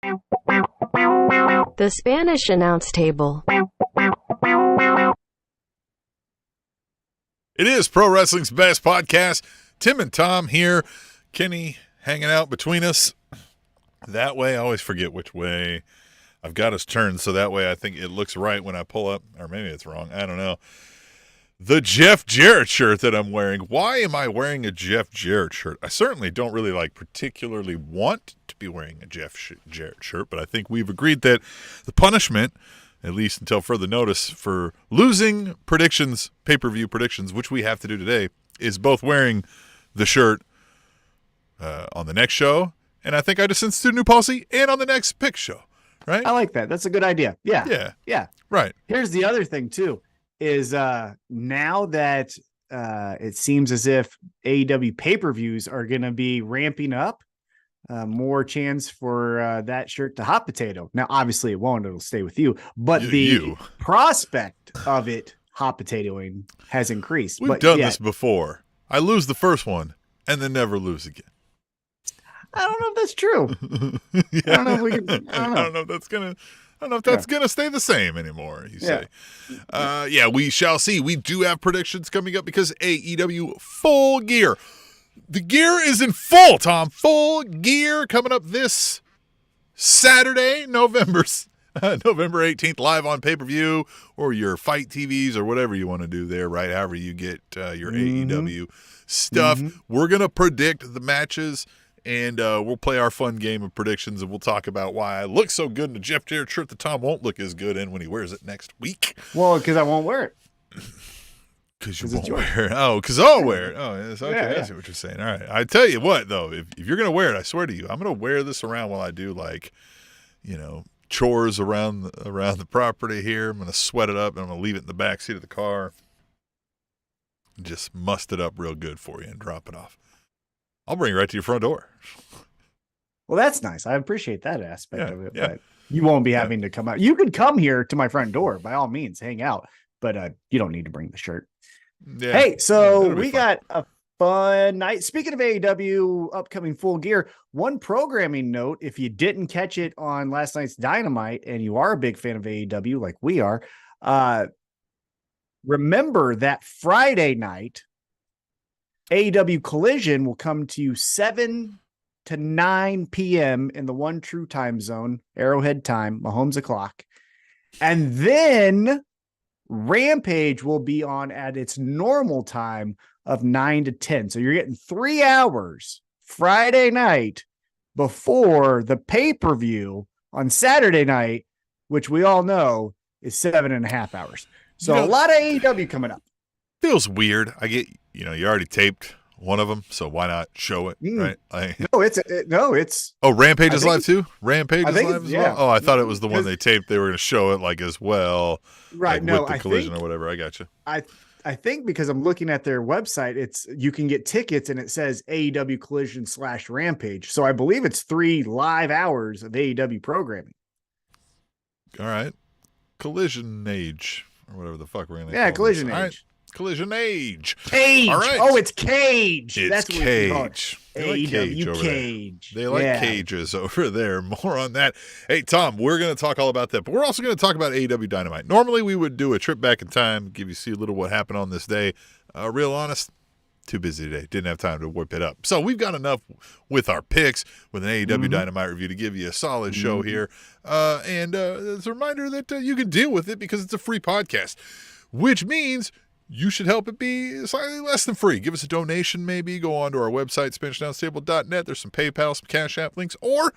The Spanish announce table. It is Pro Wrestling's Best Podcast. Tim and Tom here. Kenny hanging out between us. That way, I always forget which way I've got us turned, so that way I think it looks right when I pull up. Or maybe it's wrong. I don't know. The Jeff Jarrett shirt that I'm wearing. Why am I wearing a Jeff Jarrett shirt? I certainly don't really particularly want to be wearing a Jeff Jarrett shirt, but I think we've agreed that the punishment, at least until further notice, for losing predictions, pay-per-view predictions, which we have to do today, is both wearing the shirt on the next show, and I think I just instituted a new policy, and on the next pick show, right? I like that. That's a good idea. Yeah. Right. Here's the other thing, too, is now that it seems as if AEW pay-per-views are going to be ramping up, more chance for that shirt to hot potato. Now, obviously it won't, it'll stay with you, but the prospect of it hot potatoing has increased. We've done this before. I lose the first one and then never lose again. I don't know if that's true. Yeah. I don't know if we can, I don't know. I don't know if that's gonna stay the same anymore, you say. We shall see. We do have predictions coming up because AEW Full Gear. The gear is in full, Tom. Full Gear coming up this Saturday, November 18th, live on pay-per-view or your Fight TVs or whatever you want to do there, right? However you get your AEW stuff. We're going to predict the matches, and we'll play our fun game of predictions, and we'll talk about why I look so good in a Jeff Jarrett shirt that Tom won't look as good in when he wears it next week. Well, because I won't wear it. Because you won't wear it. Oh, because I'll wear it. Oh, yes, okay. Yeah. I see what you're saying. All right. I tell you what, though, if you're going to wear it, I swear to you, I'm going to wear this around while I do, chores around the property here. I'm going to sweat it up, and I'm going to leave it in the back seat of the car. Just must it up real good for you and drop it off. I'll bring it right to your front door. Well, that's nice. I appreciate that aspect of it. Yeah. But you won't be having to come out. You could come here to my front door, by all means, hang out. But you don't need to bring the shirt. Yeah. Hey, so we got a fun night. Speaking of AEW upcoming Full Gear, one programming note, if you didn't catch it on last night's Dynamite and you are a big fan of AEW like we are, remember that Friday night, AEW Collision will come to you 7 to 9 p.m. in the one true time zone, Arrowhead time, Mahomes o'clock. And then Rampage will be on at its normal time of 9 to 10. So you're getting 3 hours Friday night before the pay-per-view on Saturday night, which we all know is 7.5 hours. So a lot of AEW coming up. Feels weird. I get, you already taped one of them, so why not show it, right? It's Oh, Rampage is live too? Rampage is live as well? Yeah. Oh, I thought it was the one they taped. They were going to show it as well. Right. With the Collision or whatever. I got you. I think because I'm looking at their website, you can get tickets and it says AEW Collision / Rampage. So I believe it's 3 live hours of AEW programming. All right. Collision Age or whatever the fuck we're going to call Collision Age. All right. Collision Age. Cage. All right. Oh, it's Cage. It's That's what Cage. They like Cage over Cage. there. They like cages over there. More on that. Hey, Tom, we're going to talk all about that, but we're also going to talk about AEW Dynamite. Normally, we would do a trip back in time, see a little what happened on this day. Real honest, too busy today. Didn't have time to whip it up. So we've got enough with our picks with an AEW Dynamite review to give you a solid show here. And it's a reminder that you can deal with it because it's a free podcast, which means you should help it be slightly less than free. Give us a donation, maybe. Go on to our website, SpanishAnnounceTable.net. There's some PayPal, some Cash App links. Or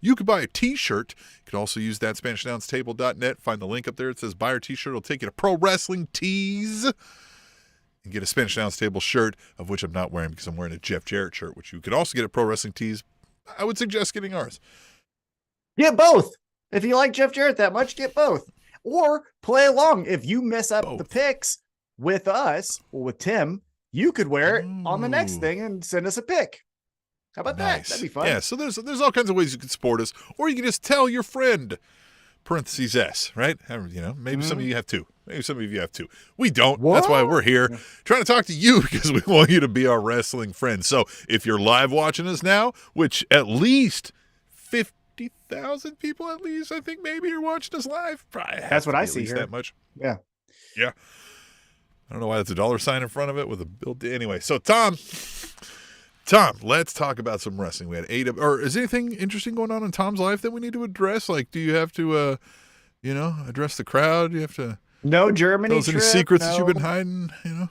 you could buy a T-shirt. You could also use that, SpanishAnnounceTable.net. Find the link up there. It says buy our T-shirt. It'll take you to Pro Wrestling Tees and get a Spanish Announce Table shirt, of which I'm not wearing because I'm wearing a Jeff Jarrett shirt, which you could also get at Pro Wrestling Tees. I would suggest getting ours. Get both. If you like Jeff Jarrett that much, get both. Or play along. If you mess up the picks with us or with Tim, you could wear it on the next thing and send us a pick. How about that? That'd be fun. Yeah, so there's all kinds of ways you can support us. Or you can just tell your friend, parentheses S, right? Maybe some of you have two. Maybe some of you have two. We don't. What? That's why we're here trying to talk to you because we want you to be our wrestling friend. So if you're live watching us now, which at least 50,000 people at least, I think, maybe are watching us live. Probably That's what I at see least here. that much. Yeah. Yeah. I don't know why that's a dollar sign in front of it with a build. Anyway, so Tom, let's talk about some wrestling. We had AEW, or is anything interesting going on in Tom's life that we need to address? Like, do you have to, address the crowd? Do you have to No Germany tell us trip. any secrets no, that you've been hiding?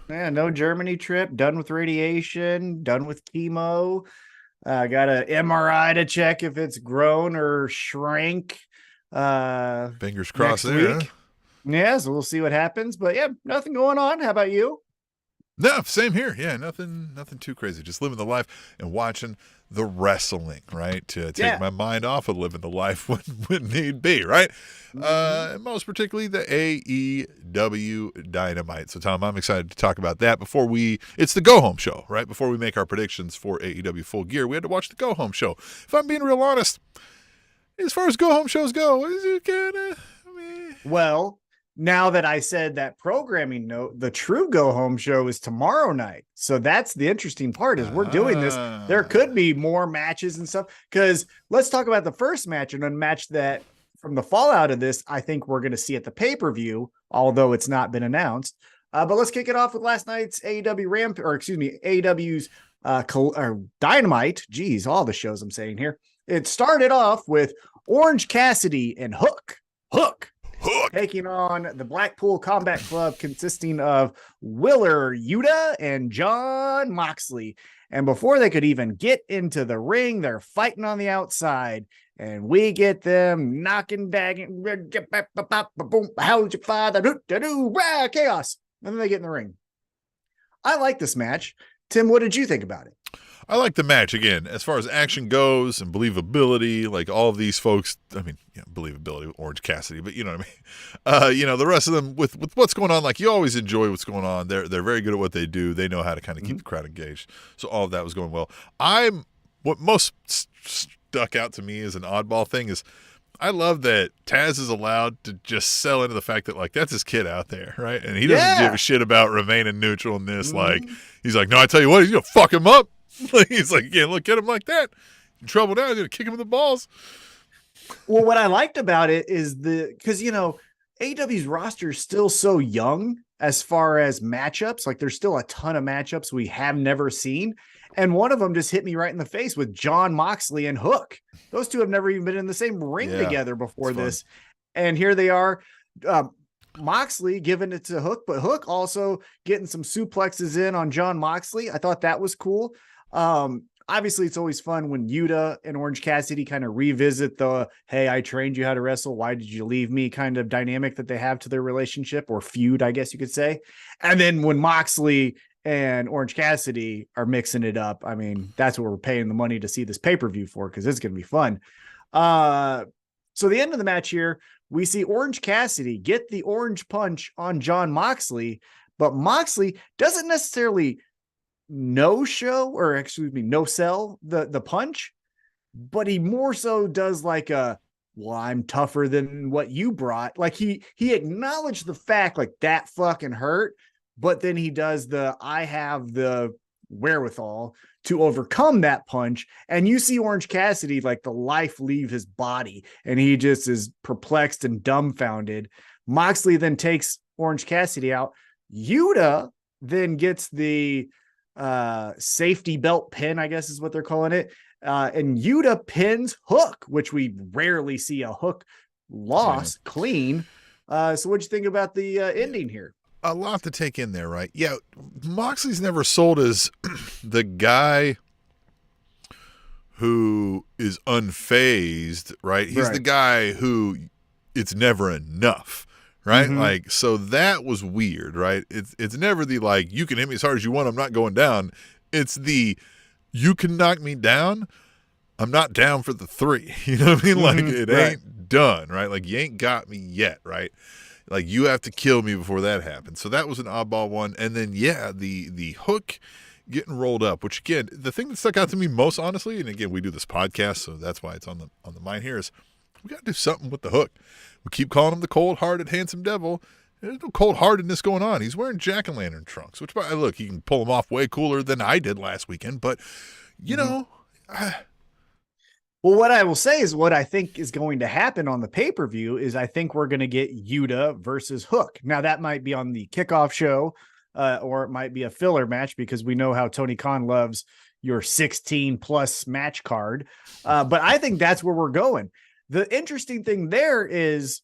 Yeah, no Germany trip. Done with radiation. Done with chemo. Got an MRI to check if it's grown or shrank. Fingers crossed next there. week. Yeah, so we'll see what happens. But yeah, nothing going on. How about you? No, same here. Yeah, nothing too crazy. Just living the life and watching the wrestling, right? To take my mind off of living the life when need be, right? Most particularly the AEW Dynamite. So, Tom, I'm excited to talk about that. It's the go-home show, right? Before we make our predictions for AEW Full Gear, we had to watch the go-home show. If I'm being real honest, as far as go-home shows go, is it kind of... Well, now that I said that programming note, the true go home show is tomorrow night. So that's the interesting part is we're doing this. There could be more matches and stuff because let's talk about the first match and a match that from the fallout of this, I think we're going to see at the pay-per-view, although it's not been announced. But let's kick it off with last night's AEW's Dynamite. Geez, all the shows I'm saying here. It started off with Orange Cassidy and Hook taking on the Blackpool Combat Club consisting of Wheeler Yuta and John Moxley. And before they could even get into the ring, they're fighting on the outside. And we get them knocking, dagging, how's your father? Chaos. And then they get in the ring. I like this match. Tim, what did you think about it? I like the match. Again, as far as action goes and believability, like all of these folks, believability with Orange Cassidy, but you know what I mean? The rest of them with what's going on, like you always enjoy what's going on. They're very good at what they do. They know how to kind of keep the crowd engaged. So all of that was going well. What most stuck out to me as an oddball thing is I love that Taz is allowed to just sell into the fact that, like, that's his kid out there, right? And he doesn't give a shit about remaining neutral in this. Like, he's like, no, I tell you what, he's going to fuck him up. He's like, yeah, look at him like that. In trouble now, he's going to kick him in the balls. Well, what I liked about it is because, AEW's roster is still so young as far as matchups. Like, there's still a ton of matchups we have never seen. And one of them just hit me right in the face with John Moxley and Hook. Those two have never even been in the same ring together before this. And here they are. Moxley giving it to Hook, but Hook also getting some suplexes in on John Moxley. I thought that was cool. Obviously, it's always fun when Yuta and Orange Cassidy kind of revisit the, hey, I trained you how to wrestle. Why did you leave me kind of dynamic that they have to their relationship or feud, I guess you could say. And then when Moxley and Orange Cassidy are mixing it up, I mean, that's what we're paying the money to see this pay-per-view for because it's going to be fun. So the end of the match here, we see Orange Cassidy get the orange punch on John Moxley, but Moxley doesn't necessarily no sell the punch, but he more so does like well, I'm tougher than what you brought. Like he acknowledged the fact like that fucking hurt, but then he does I have the wherewithal to overcome that punch. And you see Orange Cassidy, like the life leave his body and he just is perplexed and dumbfounded. Moxley then takes Orange Cassidy out. Yuta then gets the safety belt pin, I guess is what they're calling it. And Yuta pins Hook, which we rarely see a Hook loss clean. So what'd you think about the ending here? A lot to take in there, right? Yeah, Moxley's never sold as the guy who is unfazed, right? He's the guy who it's never enough, right? Like, so that was weird, right? It's never the, like, you can hit me as hard as you want, I'm not going down. It's the, you can knock me down, I'm not down for the 3. You know what I mean? Like, it ain't done, right? Like, you ain't got me yet, right? Like, you have to kill me before that happens. So that was an oddball one. And then, the Hook getting rolled up, which, again, the thing that stuck out to me most honestly, and again, we do this podcast, so that's why it's on the mind here, is we got to do something with the Hook. We keep calling him the cold-hearted, handsome devil. There's no cold-heartedness going on. He's wearing jack-o'-lantern trunks, which, look, he can pull them off way cooler than I did last weekend, but, you know... Well, what I will say is what I think is going to happen on the pay-per-view is I think we're going to get Yuta versus Hook. Now that might be on the kickoff show, or it might be a filler match because we know how Tony Khan loves your 16 plus match card. But I think that's where we're going. The interesting thing there is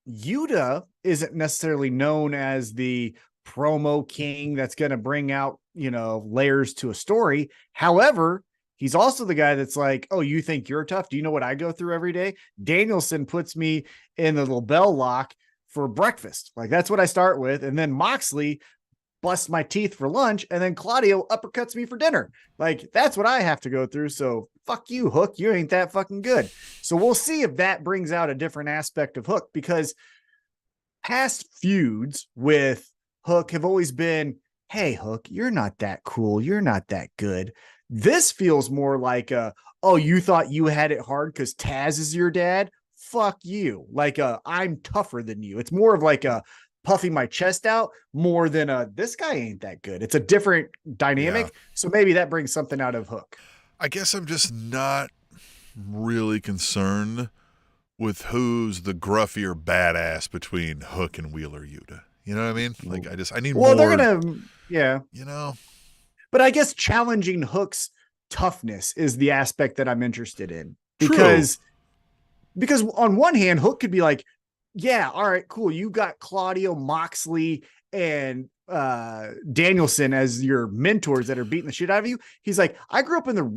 Yuta isn't necessarily known as the promo king that's going to bring out, layers to a story. However, he's also the guy that's like, oh, you think you're tough? Do you know what I go through every day? Danielson puts me in the little bell lock for breakfast. Like, that's what I start with. And then Moxley busts my teeth for lunch. And then Claudio uppercuts me for dinner. Like, that's what I have to go through. So fuck you, Hook. You ain't that fucking good. So we'll see if that brings out a different aspect of Hook, because past feuds with Hook have always been, hey, Hook, you're not that cool. You're not that good. This feels more like oh, you thought you had it hard because Taz is your dad? Fuck you. Like I'm tougher than you. It's more of like a puffing my chest out more than this guy ain't that good. It's a different dynamic. Yeah. So maybe that brings something out of Hook. I guess I'm just not really concerned with who's the gruffier badass between Hook and Wheeler Yuta. You know what I mean? Like I need more. Well, they're gonna, yeah. But I guess challenging Hook's toughness is the aspect that I'm interested in, because on one hand, Hook could be like, yeah, all right, cool. You got Claudio, Moxley, and Danielson as your mentors that are beating the shit out of you. He's like,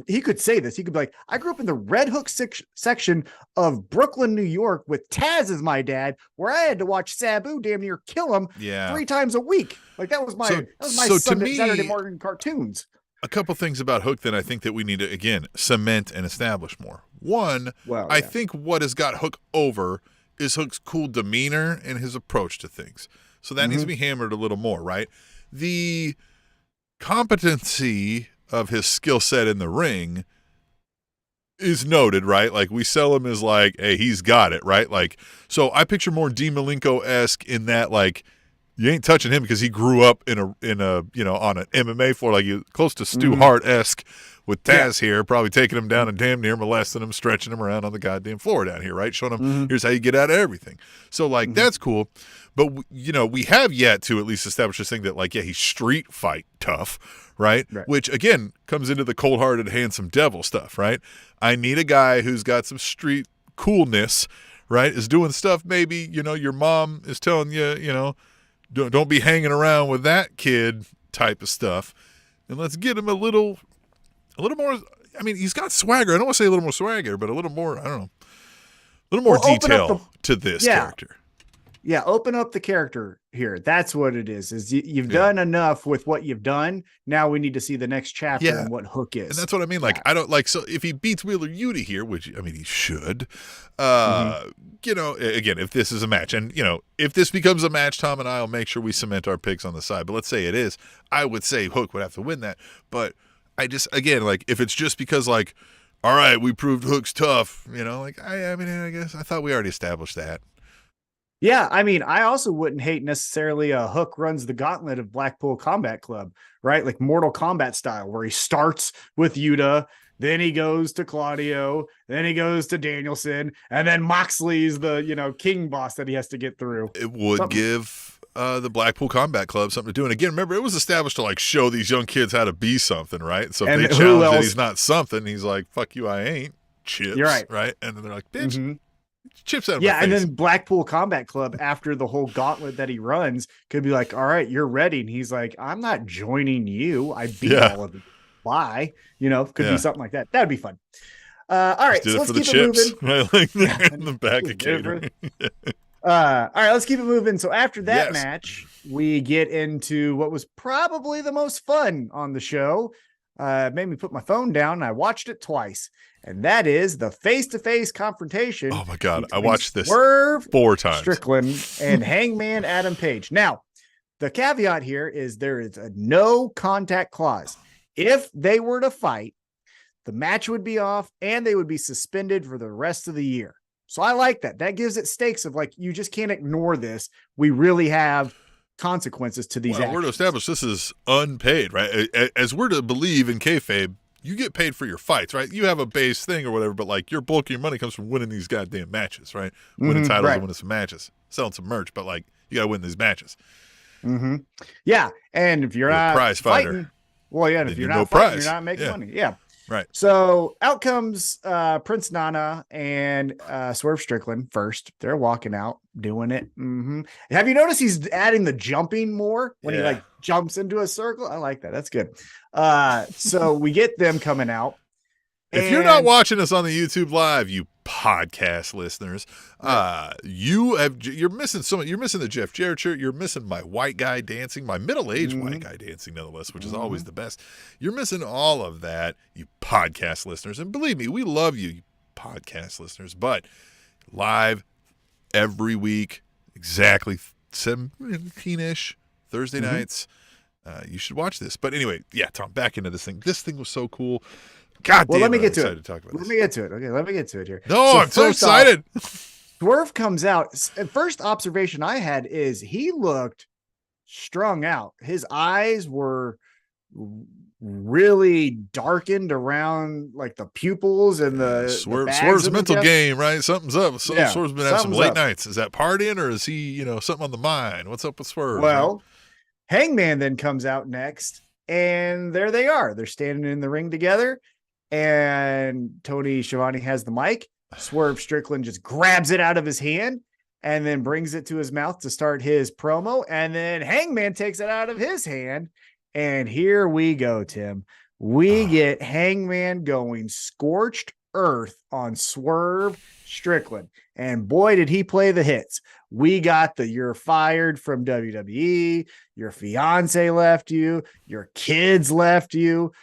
he could say this. He could be like, I grew up in the Red Hook section of Brooklyn, New York with Taz as my dad, where I had to watch Sabu damn near kill him 3 times a week. Like that was my Saturday morning cartoons. A couple things about Hook that I think that we need to, again, cement and establish more. One, I think what has got Hook over is Hook's cool demeanor and his approach to things. So that needs to be hammered a little more, right? The competency of his skill set in the ring is noted, right? Like we sell him as like, hey, he's got it, right? Like, so I picture more D. Malenko-esque in that, like, you ain't touching him because he grew up in a on an MMA floor, like you close to Stu Hart-esque with Taz here, probably taking him down and damn near molesting him, stretching him around on the goddamn floor down here, right? Showing him here's how you get out of everything. So like that's cool, but we have yet to at least establish this thing that like he's street fight tough, right? Which again comes into the cold-hearted, handsome devil stuff, right? I need a guy who's got some street coolness, right? Is doing stuff maybe your mom is telling you, Don't be hanging around with that kid type of stuff. And let's get him a little more. I mean, he's got swagger. I don't want to say a little more swagger, but a little more, I don't know, a little more detail to this character. Yeah, open up the character here. That's what it is you've done enough with what you've done. Now we need to see the next chapter and what Hook is. And that's what I mean. Like, I don't like, so if he beats Wheeler Yuta here, which, I mean, he should, again, if this is a match and, if this becomes a match, Tom and I will make sure we cement our picks on the side. But let's say it is, I would say Hook would have to win that. But I just, again, like, if it's just because, like, all right, we proved Hook's tough, I mean, I guess I thought we already established that. Yeah, I mean, I also wouldn't hate necessarily a Hook runs the gauntlet of Blackpool Combat Club, right? Like Mortal Kombat style, where he starts with Yuta, then he goes to Claudio, then he goes to Danielson, and then Moxley's the, king boss that he has to get through. It would give the Blackpool Combat Club something to do. And again, remember, it was established to like show these young kids how to be something, right? So if they challenge that he's not something, he's like, fuck you, I ain't. Chips, you're right? And then they're like, bitch. Chips out of and then Blackpool Combat Club, after the whole gauntlet that he runs, could be like, all right, you're ready. And he's like, I'm not joining you. I beat all of you. Why? Could be something like that. That'd be fun. All right, so let's keep it moving. Right, like in the back of catering. All right, let's keep it moving. So after that match, we get into what was probably the most fun on the show. Made me put my phone down and I watched it twice. And that is the face-to-face confrontation. Oh my God. I watched this Swerve 4 times. Strickland and Hangman Adam Page. Now, the caveat here is there is a no contact clause. If they were to fight, the match would be off and they would be suspended for the rest of the year. So I like that. That gives it stakes of like, you just can't ignore this. We really have consequences to these actions. We're to establish this is unpaid, right? As we're to believe in kayfabe, you get paid for your fights, right? You have a base thing or whatever, but like your bulk of your money comes from winning these goddamn matches, right? Winning titles right. and winning some matches, selling some merch, but like you got to win these matches. Yeah, and if you're not prize fighter, fighting, well, yeah, and if you're not no fighting, prize. you're not making money. Yeah. Right. So out comes Prince Nana and Swerve Strickland first. They're walking out, doing it. Have you noticed he's adding the jumping more when he like jumps into a circle? I like that. That's good. So we get them coming out. If you're not watching us on the YouTube live, you podcast listeners, you're missing someone. You're missing the Jeff Jarrett shirt. You're missing my white guy dancing, my middle-aged white guy dancing, nonetheless, which is always the best. You're missing all of that, you podcast listeners. And believe me, we love you, you podcast listeners. But live every week, exactly 17-ish Thursday nights. You should watch this. But anyway, yeah, Tom, back into this thing. This thing was so cool. God damn, let me get to it. Let me get to it. Okay, let me get to it here. No, I'm so excited. Swerve comes out. First observation I had is he looked strung out. His eyes were really darkened around like the pupils and the Swerve's mental game, right? Something's up. Swerve's been having some late nights. Is that partying or is he, something on the mind? What's up with Swerve? Well, Hangman then comes out next, and there they are. They're standing in the ring together. And Tony Schiavone has the mic. Swerve Strickland just grabs it out of his hand and then brings it to his mouth to start his promo. And then Hangman takes it out of his hand. And here we go, Tim. We get Hangman going scorched earth on Swerve Strickland. And boy, did he play the hits. We got the "you're fired from WWE, your fiance left you, your kids left you,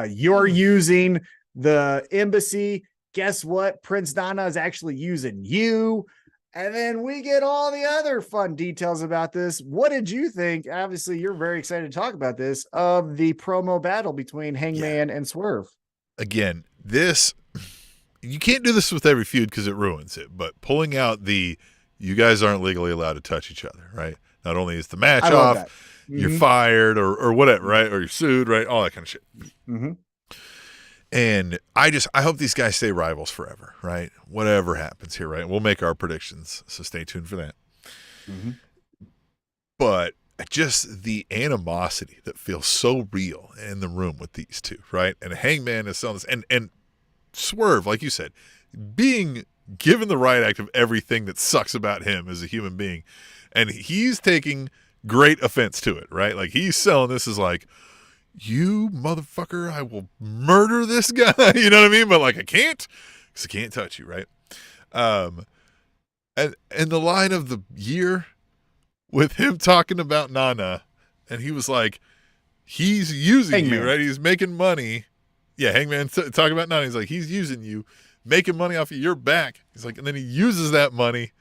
you're using the embassy. Guess what? Prince Nana is actually using you. And then we get all the other fun details about this. What did you think? Obviously, you're very excited to talk about this, of the promo battle between Hangman and Swerve. Again, you can't do this with every feud because it ruins it, but pulling out you guys aren't legally allowed to touch each other, right? Not only is the match off, you're fired or whatever, right? Or you're sued, right? All that kind of shit. And I hope these guys stay rivals forever, right? Whatever happens here, right? We'll make our predictions, so stay tuned for that. But just the animosity that feels so real in the room with these two, right? And Hangman is selling this, and Swerve, like you said, being given the right act of everything that sucks about him as a human being, and he's taking great offense to it, right? Like he's selling this as like, you motherfucker, I will murder this guy. You know what I mean? But like, I can't, because I can't touch you, right? And the line of the year with him talking about Nana, and he was like, he's using you, right? He's making money. Yeah, Hangman talking about Nana. He's like, he's using you, making money off of your back. He's like, and then he uses that money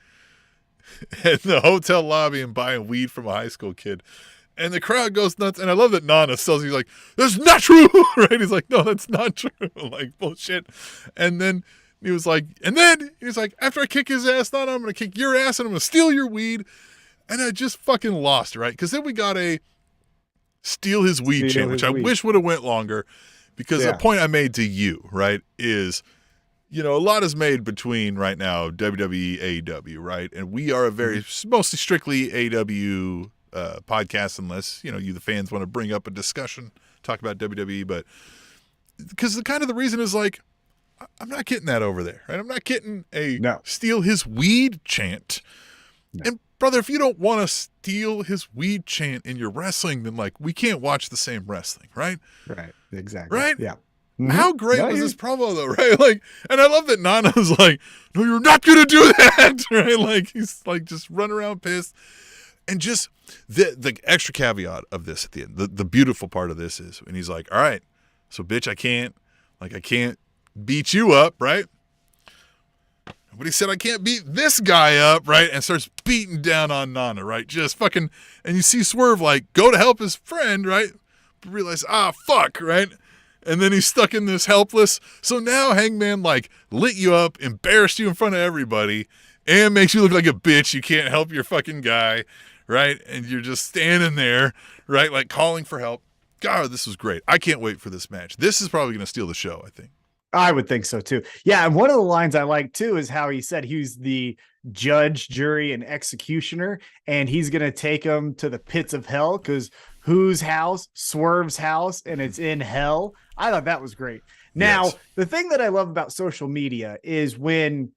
in the hotel lobby and buying weed from a high school kid. And the crowd goes nuts. And I love that Nana tells you, like, that's not true, right? He's like, no, that's not true. Like, bullshit. And then he was like, after I kick his ass, Nana, I'm going to kick your ass and I'm going to steal your weed. And I just fucking lost, right? Because then we got a steal his weed chant, which I wish would have went longer. Because the point I made to you, right, is, a lot is made between right now WWE, AEW, right? And we are a very mostly strictly AEW podcast, unless you the fans want to bring up a discussion, talk about WWE, but because the reason is like, I'm not getting that over there, right? I'm not getting a steal his weed chant. And brother, if you don't want to steal his weed chant in your wrestling, then like we can't watch the same wrestling, right? Right, exactly. Right? Yeah. How great was this promo though, right? Like, and I love that Nana's like, no, you're not gonna do that, right? Like he's like just run around pissed. And just the extra caveat of this at the end, the beautiful part of this is, and he's like, all right, so bitch, I can't beat you up, right? But he said, I can't beat this guy up, right? And starts beating down on Nana, right? Just fucking, and you see Swerve like go to help his friend, right? But realize, fuck, right? And then he's stuck in this helpless. So now Hangman like lit you up, embarrassed you in front of everybody, and makes you look like a bitch. You can't help your fucking guy. Right? And you're just standing there, right? Like calling for help. God, this was great. I can't wait for this match. This is probably going to steal the show, I think. I would think so too. Yeah, and one of the lines I like too is how he said he's the judge, jury, and executioner, and he's gonna take them to the pits of hell because whose house? Swerve's house, and it's in hell. I thought that was great. Now, the thing that I love about social media is when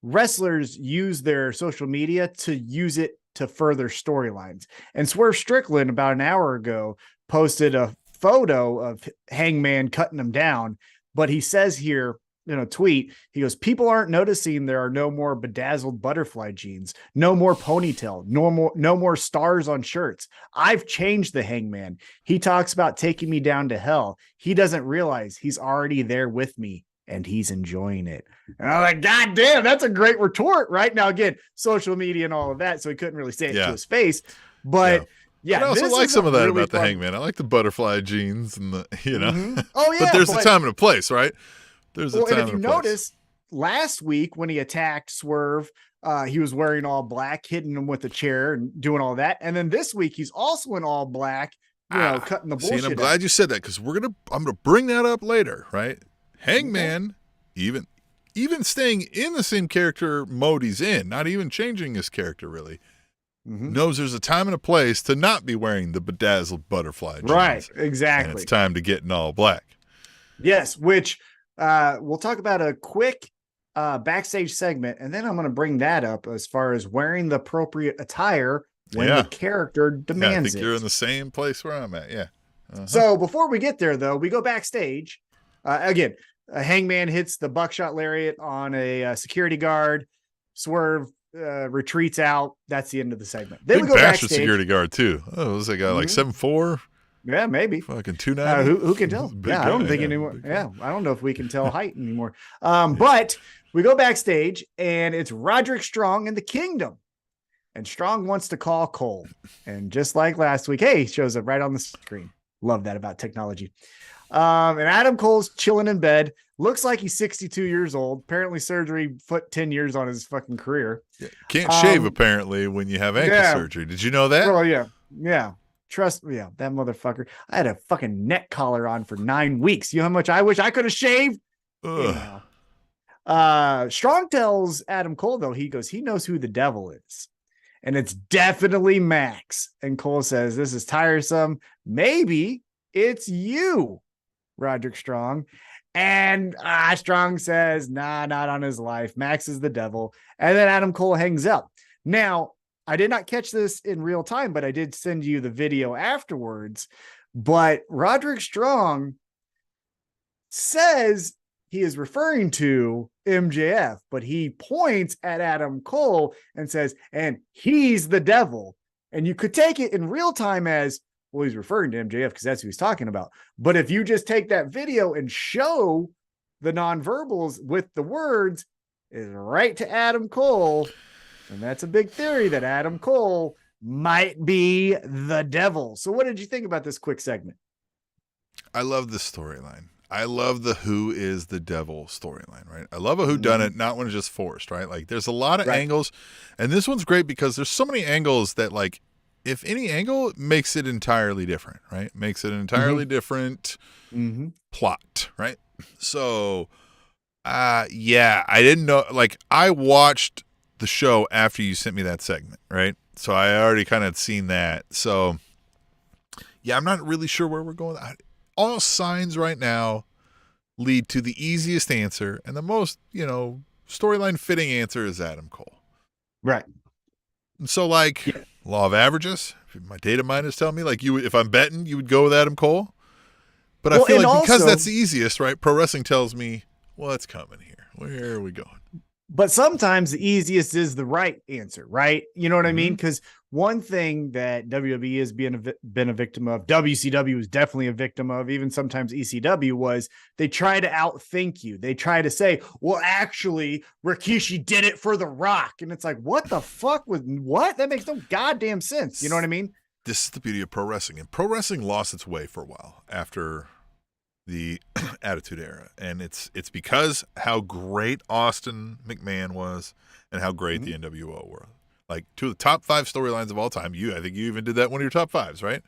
wrestlers use their social media to use it to further storylines. And Swerve Strickland, about an hour ago, posted a photo of Hangman cutting him down. But he says here in a tweet, he goes, people aren't noticing there are no more bedazzled butterfly jeans, no more ponytail, no more stars on shirts. I've changed the Hangman. He talks about taking me down to hell. He doesn't realize he's already there with me and he's enjoying it. And I'm like, God damn, that's a great retort, right? Now, again, social media and all of that, so he couldn't really say it to his face. But yeah, I also like some of that really about the Hangman. I like the butterfly jeans and the, Oh yeah, but there's a time and a place, right? There's a time and a place. And if you notice, last week when he attacked Swerve, he was wearing all black, hitting him with a chair and doing all that. And then this week he's also in all black, cutting the bullshit. See, I'm glad you said that because I'm gonna bring that up later, right? Hangman, even staying in the same character mode he's in, not even changing his character really. Knows there's a time and a place to not be wearing the bedazzled butterfly jeans. Right, exactly. And it's time to get in all black. Yes, which we'll talk about a quick backstage segment, and then I'm going to bring that up as far as wearing the appropriate attire when the character demands it. I think you're in the same place where I'm at, So before we get there, though, we go backstage. Again, Hangman hits the buckshot lariat on a security guard. Swerve retreats out. That's the end of the segment. Then we go backstage. Security guard too. Oh, was that guy like 7'4"? Yeah, maybe. Fucking 290. Who can tell? I don't think anymore. Yeah, I don't know if we can tell height anymore. But we go backstage and it's Roderick Strong and the Kingdom. And Strong wants to call Cole. And just like last week, hey, shows up right on the screen. Love that about technology. And Adam Cole's chilling in bed. Looks like he's 62 years old. Apparently surgery put 10 years on his fucking career. Yeah. Can't shave apparently when you have ankle surgery. Did you know that? Oh yeah. Yeah. Trust me. Yeah. That motherfucker. I had a fucking neck collar on for 9 weeks. You know how much I wish I could have shaved? Strong tells Adam Cole though, he knows who the devil is. And it's definitely Max. And Cole says, this is tiresome. Maybe it's you, Roderick Strong. And Strong says, nah, not on his life. Max is the devil. And then Adam Cole hangs up. Now, I did not catch this in real time, but I did send you the video afterwards. But Roderick Strong says he is referring to MJF, but he points at Adam Cole and says, and he's the devil. And you could take it in real time as, well, he's referring to MJF because that's who he's talking about. But if you just take that video and show the nonverbals with the words, is right to Adam Cole. And that's a big theory that Adam Cole might be the devil. So what did you think about this quick segment? I love this storyline. I love the who is the devil storyline, right? I love a who done it, not when it's just forced, right? Like there's a lot of angles. And this one's great because there's so many angles that like, if any angle makes it entirely different, right? Makes it an entirely different plot, right? So, I didn't know, like I watched the show after you sent me that segment, right? So I already kind of seen that. So yeah, I'm not really sure where we're going. All signs right now lead to the easiest answer and the most, storyline fitting answer is Adam Cole. Right. And so like law of averages, my data mine is telling me like if I'm betting, you would go with Adam Cole. But I feel like because that's the easiest, right? Pro wrestling tells me what's coming here. Where are we going? But sometimes the easiest is the right answer, right? You know what I mean? Because one thing that WWE has been a victim of, WCW was definitely a victim of, even sometimes ECW, was they try to outthink you. They try to say, well, actually, Rikishi did it for The Rock. And it's like, what the fuck was what? That makes no goddamn sense. You know what I mean? This is the beauty of pro wrestling. And pro wrestling lost its way for a while after the Attitude Era. And it's because how great Austin McMahon was and how great the NWO were. Like two of the top 5 storylines of all time. I think you even did that one of your top 5s, right?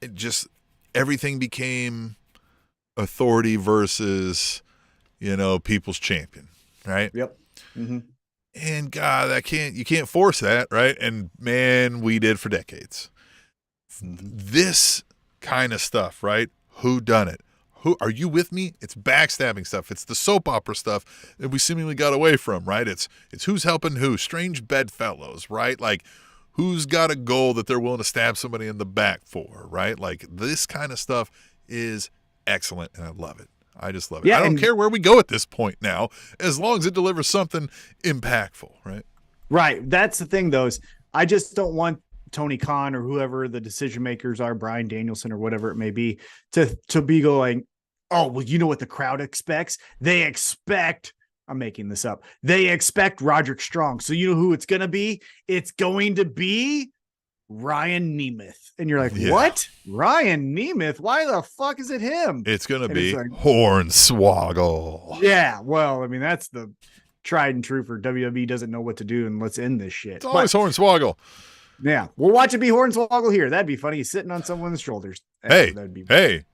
it just everything became authority versus, people's champion, right? Yep. Mm-hmm. And God, you can't force that, right? And man, we did for decades. Mm-hmm. This kind of stuff, right? Who done it? Who are you with me? It's backstabbing stuff. It's the soap opera stuff that we seemingly got away from, right? It's who's helping who, strange bedfellows, right? Like who's got a goal that they're willing to stab somebody in the back for, right? Like this kind of stuff is excellent, and I love it. I just love it. Yeah, I don't care where we go at this point now, as long as it delivers something impactful, right? Right. That's the thing, though, is I just don't want Tony Khan or whoever the decision makers are, Bryan Danielson or whatever it may be, to be going, oh, well, you know what the crowd expects? They expect, I'm making this up, they expect Roderick Strong. So you know who it's going to be? It's going to be Ryan Nemeth. And you're like, what? Ryan Nemeth? Why the fuck is it him? It's going to be like, Hornswoggle. Yeah, well, I mean, that's the tried and true for WWE doesn't know what to do, and let's end this shit. It's always Hornswoggle. Yeah, we'll watch it be Hornswoggle here. That'd be funny. He's sitting on someone's shoulders. Hey,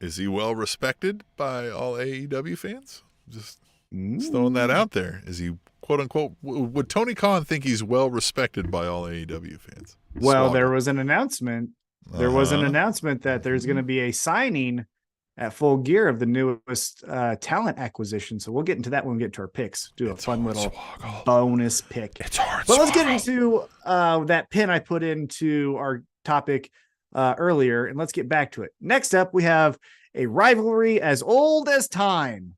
is he well respected by all AEW fans? Just throwing that out there. Is he, quote unquote, would Tony Khan think he's well respected by all AEW fans? Well, there was an announcement. There was an announcement that there's going to be a signing at Full Gear of the newest talent acquisition. So we'll get into that when we get to our picks. Do a fun little bonus pick. It's hard. But let's get into that pin I put into our topic earlier, and let's get back to it. Next up, we have a rivalry as old as time.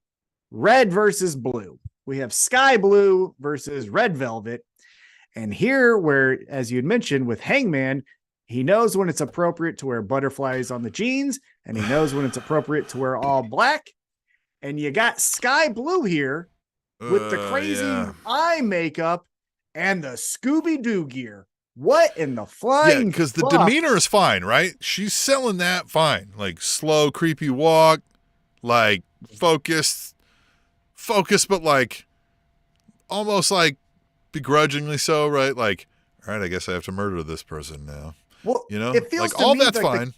Red versus blue. We have Sky Blue versus Red Velvet. And here, where, as you had mentioned, with Hangman, he knows when it's appropriate to wear butterflies on the jeans, and he knows when it's appropriate to wear all black. And you got Sky Blue here with the crazy eye makeup and the Scooby-Doo gear. What in the flying? Yeah, because the demeanor is fine, right? She's selling that fine. Like slow, creepy walk, like focused, but like almost like begrudgingly so, right? Like, all right, I guess I have to murder this person now. Well, it feels like all that's fine.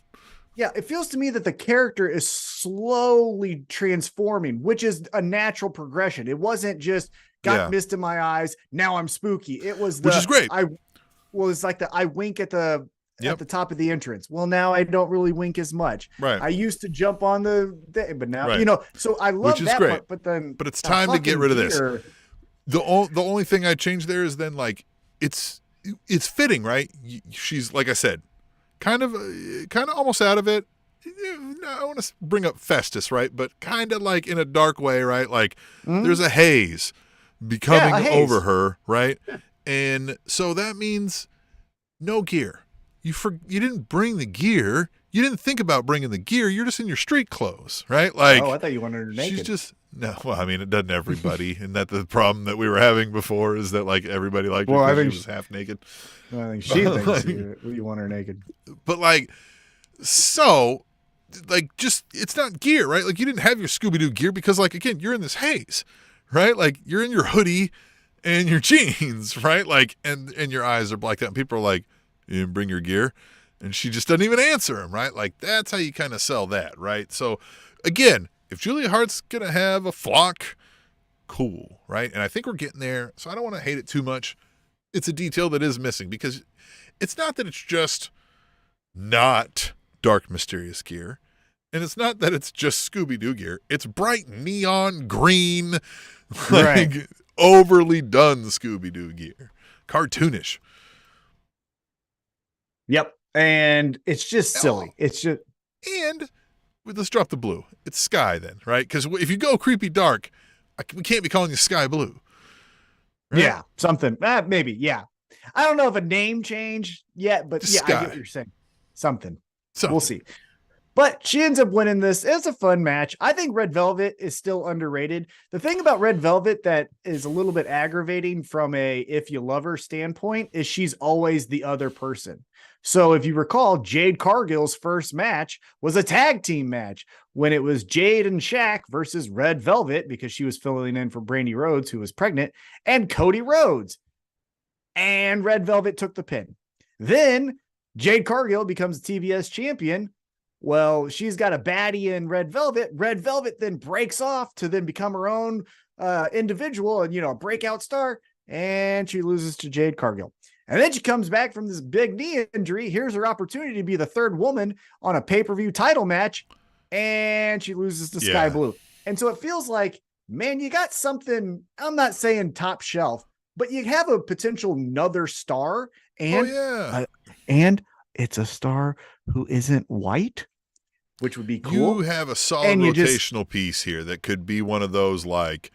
It feels to me that the character is slowly transforming, which is a natural progression. It wasn't just got mist in my eyes, now I'm spooky. It was which is great. It's like I wink at the top of the entrance. Well, now I don't really wink as much. Right. I used to jump on but now So I love which is that great. Part, but it's time to get rid of this. The only thing I changed there is then like it's fitting, right? She's, like I said, kind of almost out of it. I want to bring up Festus, right? But kind of like in a dark way, right? Like there's a haze becoming over her, right? And so that means no gear. You didn't bring the gear. You didn't think about bringing the gear. You're just in your street clothes, right? Like, I thought you wanted her naked. She's just no. Well, I mean, it doesn't everybody, and that the problem that we were having before is that like everybody liked her because she was half naked. I think she thinks you want her naked. But like, so, like, just it's not gear, right? Like, you didn't have your Scooby-Doo gear because, like, again, you're in this haze, right? Like, you're in your hoodie and your jeans, right? Like, and your eyes are blacked out, and people are like, you didn't bring your gear. And she just doesn't even answer him, right? Like, that's how you kind of sell that, right? So, again, if Julia Hart's going to have a flock, cool, right? And I think we're getting there, so I don't want to hate it too much. It's a detail that is missing because it's not that it's just not dark, mysterious gear. And it's not that it's just Scooby-Doo gear. It's bright neon green, like overly done Scooby-Doo gear. Cartoonish. Yep. And it's just silly. It's just. And let's drop the blue. It's Sky then, right? Because if you go creepy dark, we can't be calling you Sky Blue. Right? Yeah. Something. Maybe. Yeah. I don't know if a name change yet, but Sky. I get what you're saying. Something. We'll see. But she ends up winning this. It's a fun match. I think Red Velvet is still underrated. The thing about Red Velvet that is a little bit aggravating from a if you love her standpoint is she's always the other person. So if you recall, Jade Cargill's first match was a tag team match when it was Jade and Shaq versus Red Velvet because she was filling in for Brandy Rhodes, who was pregnant, and Cody Rhodes. And Red Velvet took the pin. Then Jade Cargill becomes the TBS champion. Well, she's got a baddie in Red Velvet. Red Velvet then breaks off to then become her own individual and, a breakout star. And she loses to Jade Cargill. And then she comes back from this big knee injury. Here's her opportunity to be the third woman on a pay-per-view title match. And she loses to Sky Blue. And so it feels like, man, you got something, I'm not saying top shelf, but you have a potential another star. And, and it's a star who isn't white, which would be cool. You have a solid rotational piece here that could be one of those like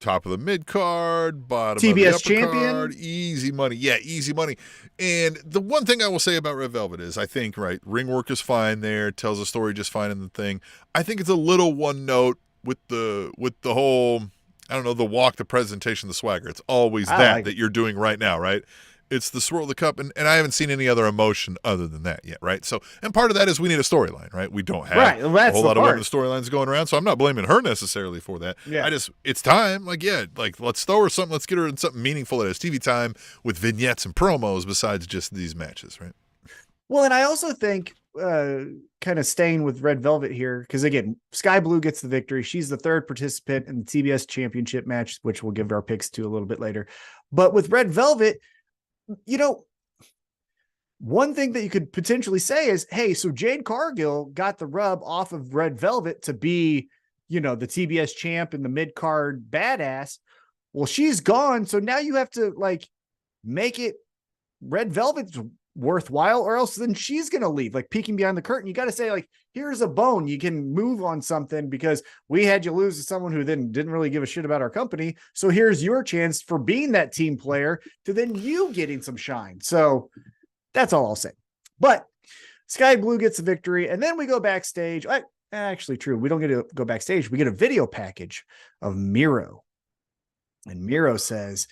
top of the mid card, bottom TBS of the upper champion card, easy money. Yeah, easy money. And the one thing I will say about Red Velvet is I think, right, ring work is fine there, tells a story just fine in the thing. I think it's a little one note with the whole, I don't know, the walk, the presentation, the swagger. It's always that you're doing right now, right? It's the swirl of the cup, and I haven't seen any other emotion other than that yet, right? So, and part of that is we need a storyline, right? We don't have a whole lot of women storylines going around, so I'm not blaming her necessarily for that. Yeah. It's time, let's throw her something, let's get her in something meaningful that has TV time with vignettes and promos besides just these matches, right? Well, and I also think, kind of staying with Red Velvet here, because again, Sky Blue gets the victory. She's the third participant in the TBS championship match, which we'll give our picks to a little bit later. But with Red Velvet, one thing that you could potentially say is, hey, so Jade Cargill got the rub off of Red Velvet to be, the TBS champ and the mid-card badass. Well, she's gone. So now you have to make it Red Velvet's worthwhile, or else then she's going to leave, peeking behind the curtain. You got to say, here's a bone. You can move on something because we had you lose to someone who then didn't really give a shit about our company. So here's your chance for being that team player to then you getting some shine. So that's all I'll say. But Sky Blue gets the victory. And then we go backstage. Actually, true. We don't get to go backstage. We get a video package of Miro. And Miro says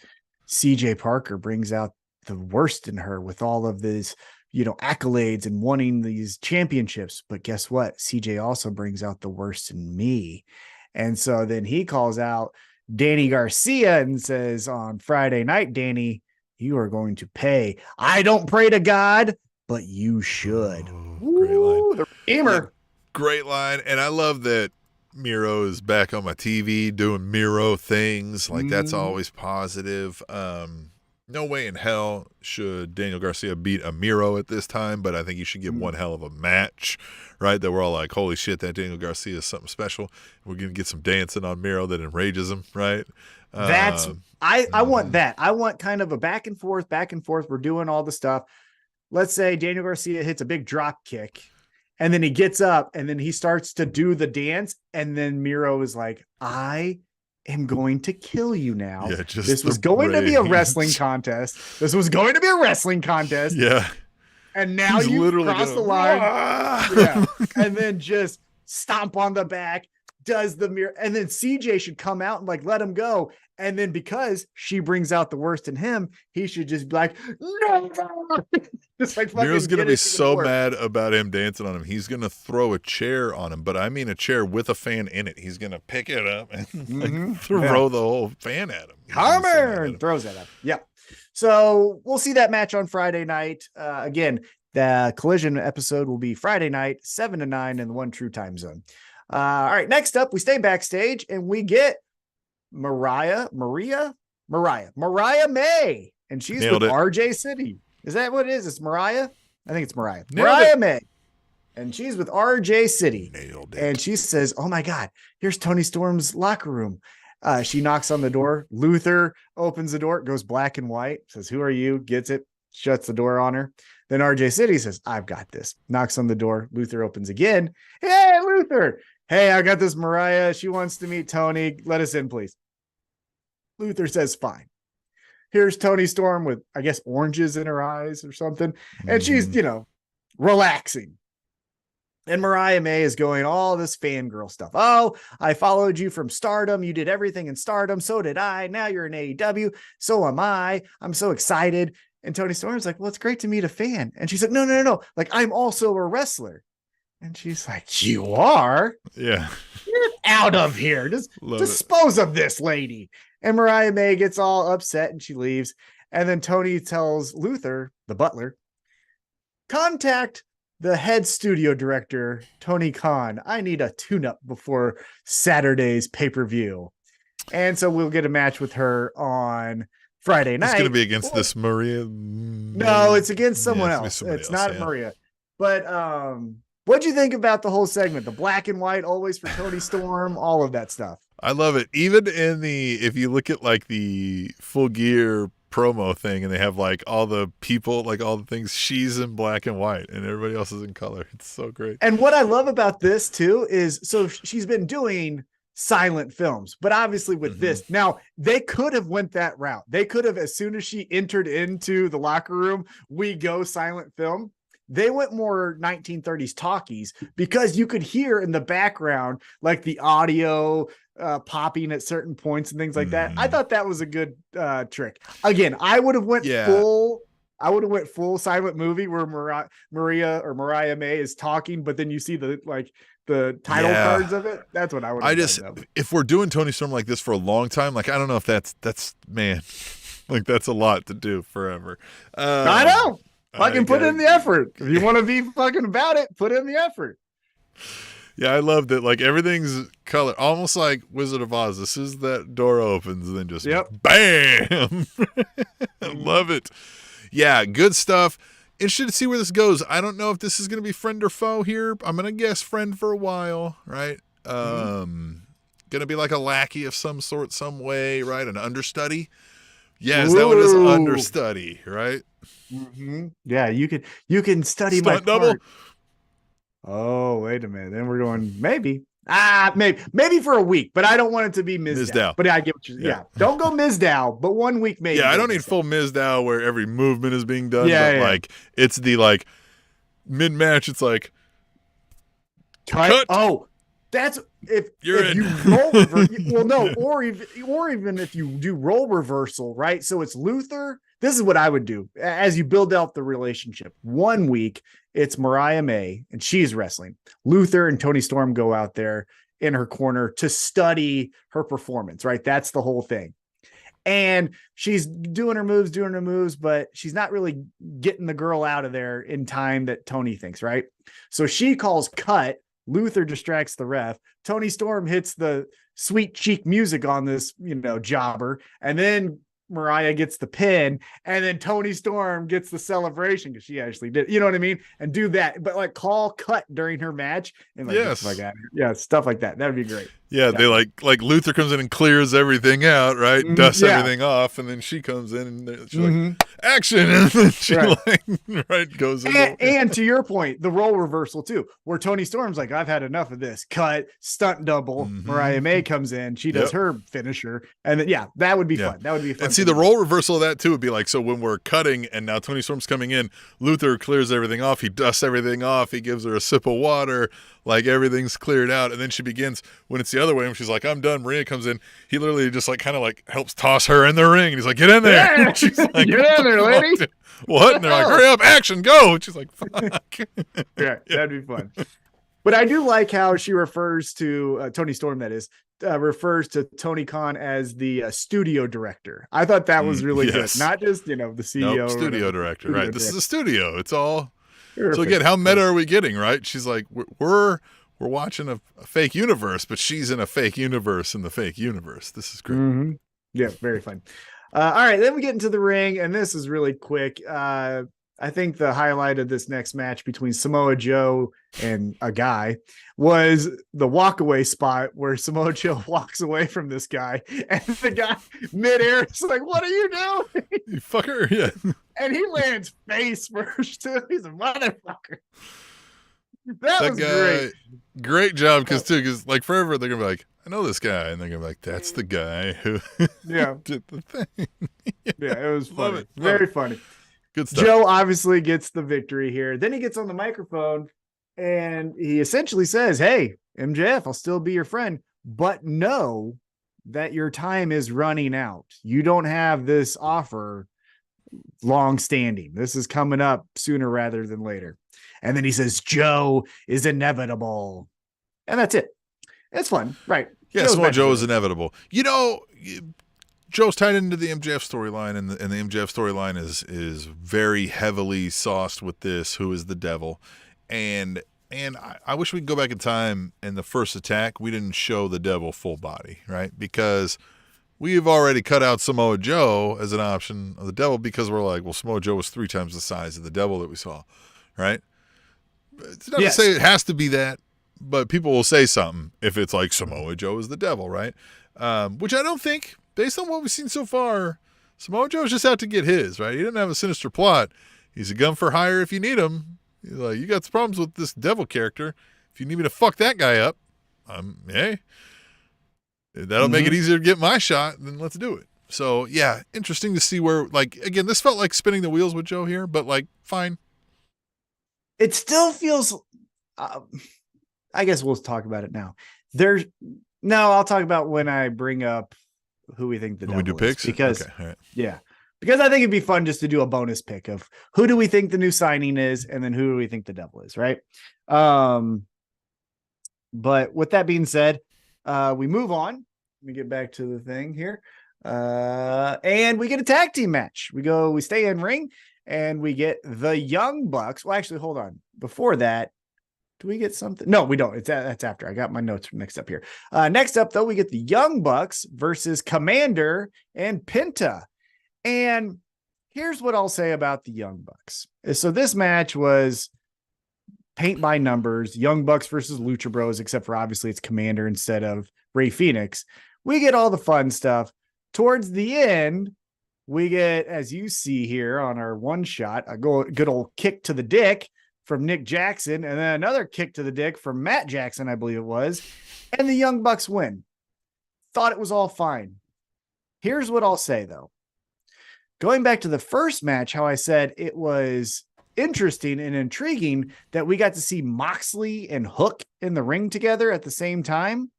CJ Parker brings out the worst in her with all of these, accolades and wanting these championships. But guess what? CJ also brings out the worst in me. And so then he calls out Danny Garcia and says on Friday night, Danny, you are going to pay. I don't pray to God, but you should. Great line. The Redeemer. Great line. And I love that Miro is back on my TV doing Miro things. That's always positive. No way in hell should Daniel Garcia beat a Miro at this time, but I think you should give one hell of a match, right? That we're all like, holy shit, that Daniel Garcia is something special. We're going to get some dancing on Miro that enrages him, right? I want that. I want kind of a back and forth. We're doing all the stuff. Let's say Daniel Garcia hits a big drop kick, and then he gets up, and then he starts to do the dance, and then Miro is like, I am going to kill you now. Yeah, this was going to be a wrestling contest. Yeah. And now you cross the line. Yeah. And then just stomp on the back, does the mirror. And then CJ should come out and let him go. And then because she brings out the worst in him, he should just be like, no. Just Miro's going to be so mad about him dancing on him. He's going to throw a chair on him, but I mean a chair with a fan in it. He's going to pick it up and throw the whole fan at him. Hammer and throws it up. Yeah. So we'll see that match on Friday night. Again, the Collision episode will be Friday night, 7 to 9 in the One True Time Zone. All right. Next up, we stay backstage and we get Mariah May, and she's with RJ City. Is that what it is? It's Mariah? I think it's Mariah. Mariah May. And she's with RJ City. Nailed it. And she says, oh my God, here's Tony Storm's locker room. She knocks on the door. Luther opens the door, goes black and white, says, who are you? Gets it, shuts the door on her. Then RJ City says, I've got this. Knocks on the door. Luther opens again. Hey, Luther. Hey, I got this Mariah. She wants to meet Tony. Let us in, please. Luther says, fine. Here's Tony Storm with, I guess, oranges in her eyes or something. And she's, relaxing. And Mariah May is going all this fangirl stuff. Oh, I followed you from Stardom. You did everything in Stardom. So did I. Now you're in AEW. So am I. I'm so excited. And Tony Storm's like, well, it's great to meet a fan. And she's like, no. I'm also a wrestler. And she's like, you are? Yeah. Get out of here. Just dispose of this lady. And Mariah May gets all upset and she leaves. And then Tony tells Luther, the butler, contact the head studio director, Tony Khan. I need a tune-up before Saturday's pay-per-view. And so we'll get a match with her on Friday night. It's going to be against this Maria. No, it's against someone else. It's not Maria. But what'd you think about the whole segment? The black and white, always for Tony Storm, all of that stuff. I love it. Even if you look at like the Full Gear promo thing and they have like all the people, like all the things, she's in black and white and everybody else is in color. It's so great. And what I love about this too is, so she's been doing silent films, but obviously with this, now they could have went that route. They could have, as soon as she entered into the locker room, we go silent film. They went more 1930s talkies because you could hear in the background, like the audio popping at certain points and things like that. I thought that was a good trick. Again, I would have went full silent movie where Mariah May is talking, but then you see the title cards of it. That's what I would have done. If we're doing Tony Storm like this for a long time, like I don't know if that's man, like that's a lot to do forever. I know. Fucking put in the effort. If you want to be fucking about it, put in the effort. Yeah, I love that. Like everything's color, almost like Wizard of Oz. This is that door opens and then just bam. I love it. Yeah, good stuff. Interested to see where this goes. I don't know if this is going to be friend or foe here. I'm going to guess friend for a while, right? Going to be like a lackey of some sort, some way, right? An understudy. Yes, that one is understudy, right? Yeah, you can study Stunt my part. double. Oh, wait a minute. Then we're going maybe for a week, but I don't want it to be Mizdow. But I get what you don't go Mizdow, but 1 week maybe. Yeah, I don't need full Mizdow where every movement is being done. Like it's the like mid-match, it's like cut. Oh, that's if you roll or even if you do role reversal, right? So it's Luther. This is what I would do as you build out the relationship. 1 week, it's Mariah May, and she's wrestling. Luther and Tony Storm go out there in her corner to study her performance, right? That's the whole thing. And she's doing her moves, but she's not really getting the girl out of there in time that Tony thinks, right? So she calls cut. Luther distracts the ref. Tony Storm hits the sweet cheek music on this, jobber. And then Mariah gets the pin, and then Tony Storm gets the celebration because she actually did, you know what I mean? And do that, but like call cut during her match and stuff like that. Yeah, stuff like that. That'd be great. Yeah, they like Luther comes in and clears everything out, right? Dusts everything off, and then she comes in and she's like, action, and then she goes in. And to your point, the role reversal too, where Tony Storm's like, I've had enough of this. Cut, stunt double. Mariah May comes in, she does her finisher, and then, that would be fun. That would be fun. And see, the role reversal of that too would be like, so when we're cutting and now Tony Storm's coming in, Luther clears everything off, he dusts everything off, he gives her a sip of water, like everything's cleared out, and then she begins. When it's the other way, when she's like, I'm done, Maria comes in, he literally just like kind of like helps toss her in the ring, and he's like, get in there. Yeah. She's like, get in there, lady. What? And they're like, hurry up, action, go. And she's like, fuck. Yeah, that'd be fun. But I do like how she refers to Tony Storm, that is, refers to Tony Khan as the studio director. I thought that was really good. Not just, the CEO. Nope, studio director, right? This is a studio. It's all. Perfect. So again, how meta are we getting, right? She's like, we're watching a fake universe, but she's in a fake universe in the fake universe. This is great. Yeah, very fun. All right, then we get into the ring, and this is really quick. I think the highlight of this next match between Samoa Joe and a guy was the walkaway spot where Samoa Joe walks away from this guy, and the guy midair is like, what are you doing? You fucker. Yeah. And he lands face first too. He's a motherfucker. That was great. Great job, because like forever they're gonna be like, I know this guy, and they're gonna be like, that's the guy who did the thing. Yeah, it was funny. Very funny. Good stuff. Joe obviously gets the victory here. Then he gets on the microphone and he essentially says, hey, MJF, I'll still be your friend, but know that your time is running out. You don't have this offer long standing. This is coming up sooner rather than later. And then he says, Joe is inevitable. And that's it. It's fun. Right. Yeah, Samoa Joe is inevitable. Joe's tied into the MJF storyline, and the MJF storyline is very heavily sauced with this. Who is the devil? And I wish we could go back in time. In the first attack, we didn't show the devil full body, right? Because we've already cut out Samoa Joe as an option of the devil because we're like, well, Samoa Joe was 3 times the size of the devil that we saw, right? It's not to say it has to be that, but people will say something if it's like Samoa Joe is the devil, right? Which I don't think, based on what we've seen so far, Samoa Joe's just out to get his, right? He doesn't have a sinister plot. He's a gun for hire if you need him. He's like, you got problems with this devil character. If you need me to fuck that guy up, hey, that'll make it easier to get my shot, then let's do it. So, yeah, interesting to see where, like, again, this felt like spinning the wheels with Joe here, but, like, fine. It still feels, I guess we'll talk about it now. I'll talk about when I bring up who we think the devil we do picks? Because, okay, all right. Yeah, because I think it'd be fun just to do a bonus pick of who do we think the new signing is, and then who do we think the devil is, right? But with that being said, we move on. Let me get back to the thing here. And we get a tag team match. We stay in ring, and we get the Young Bucks. Well, actually, hold on. Before that, do we get something? No, we don't. That's after. I got my notes mixed up here. Next up, though, we get the Young Bucks versus Commander and Penta. And here's what I'll say about the Young Bucks. So this match was paint by numbers, Young Bucks versus Lucha Bros, except for obviously it's Commander instead of Rey Fenix. We get all the fun stuff. Towards the end, we get, as you see here on our one shot, a good old kick to the dick from Nick Jackson, and then another kick to the dick from Matt Jackson, I believe it was, and the Young Bucks win. Thought it was all fine. Here's what I'll say, though. Going back to the first match, how I said it was interesting and intriguing that we got to see Moxley and Hook in the ring together at the same time.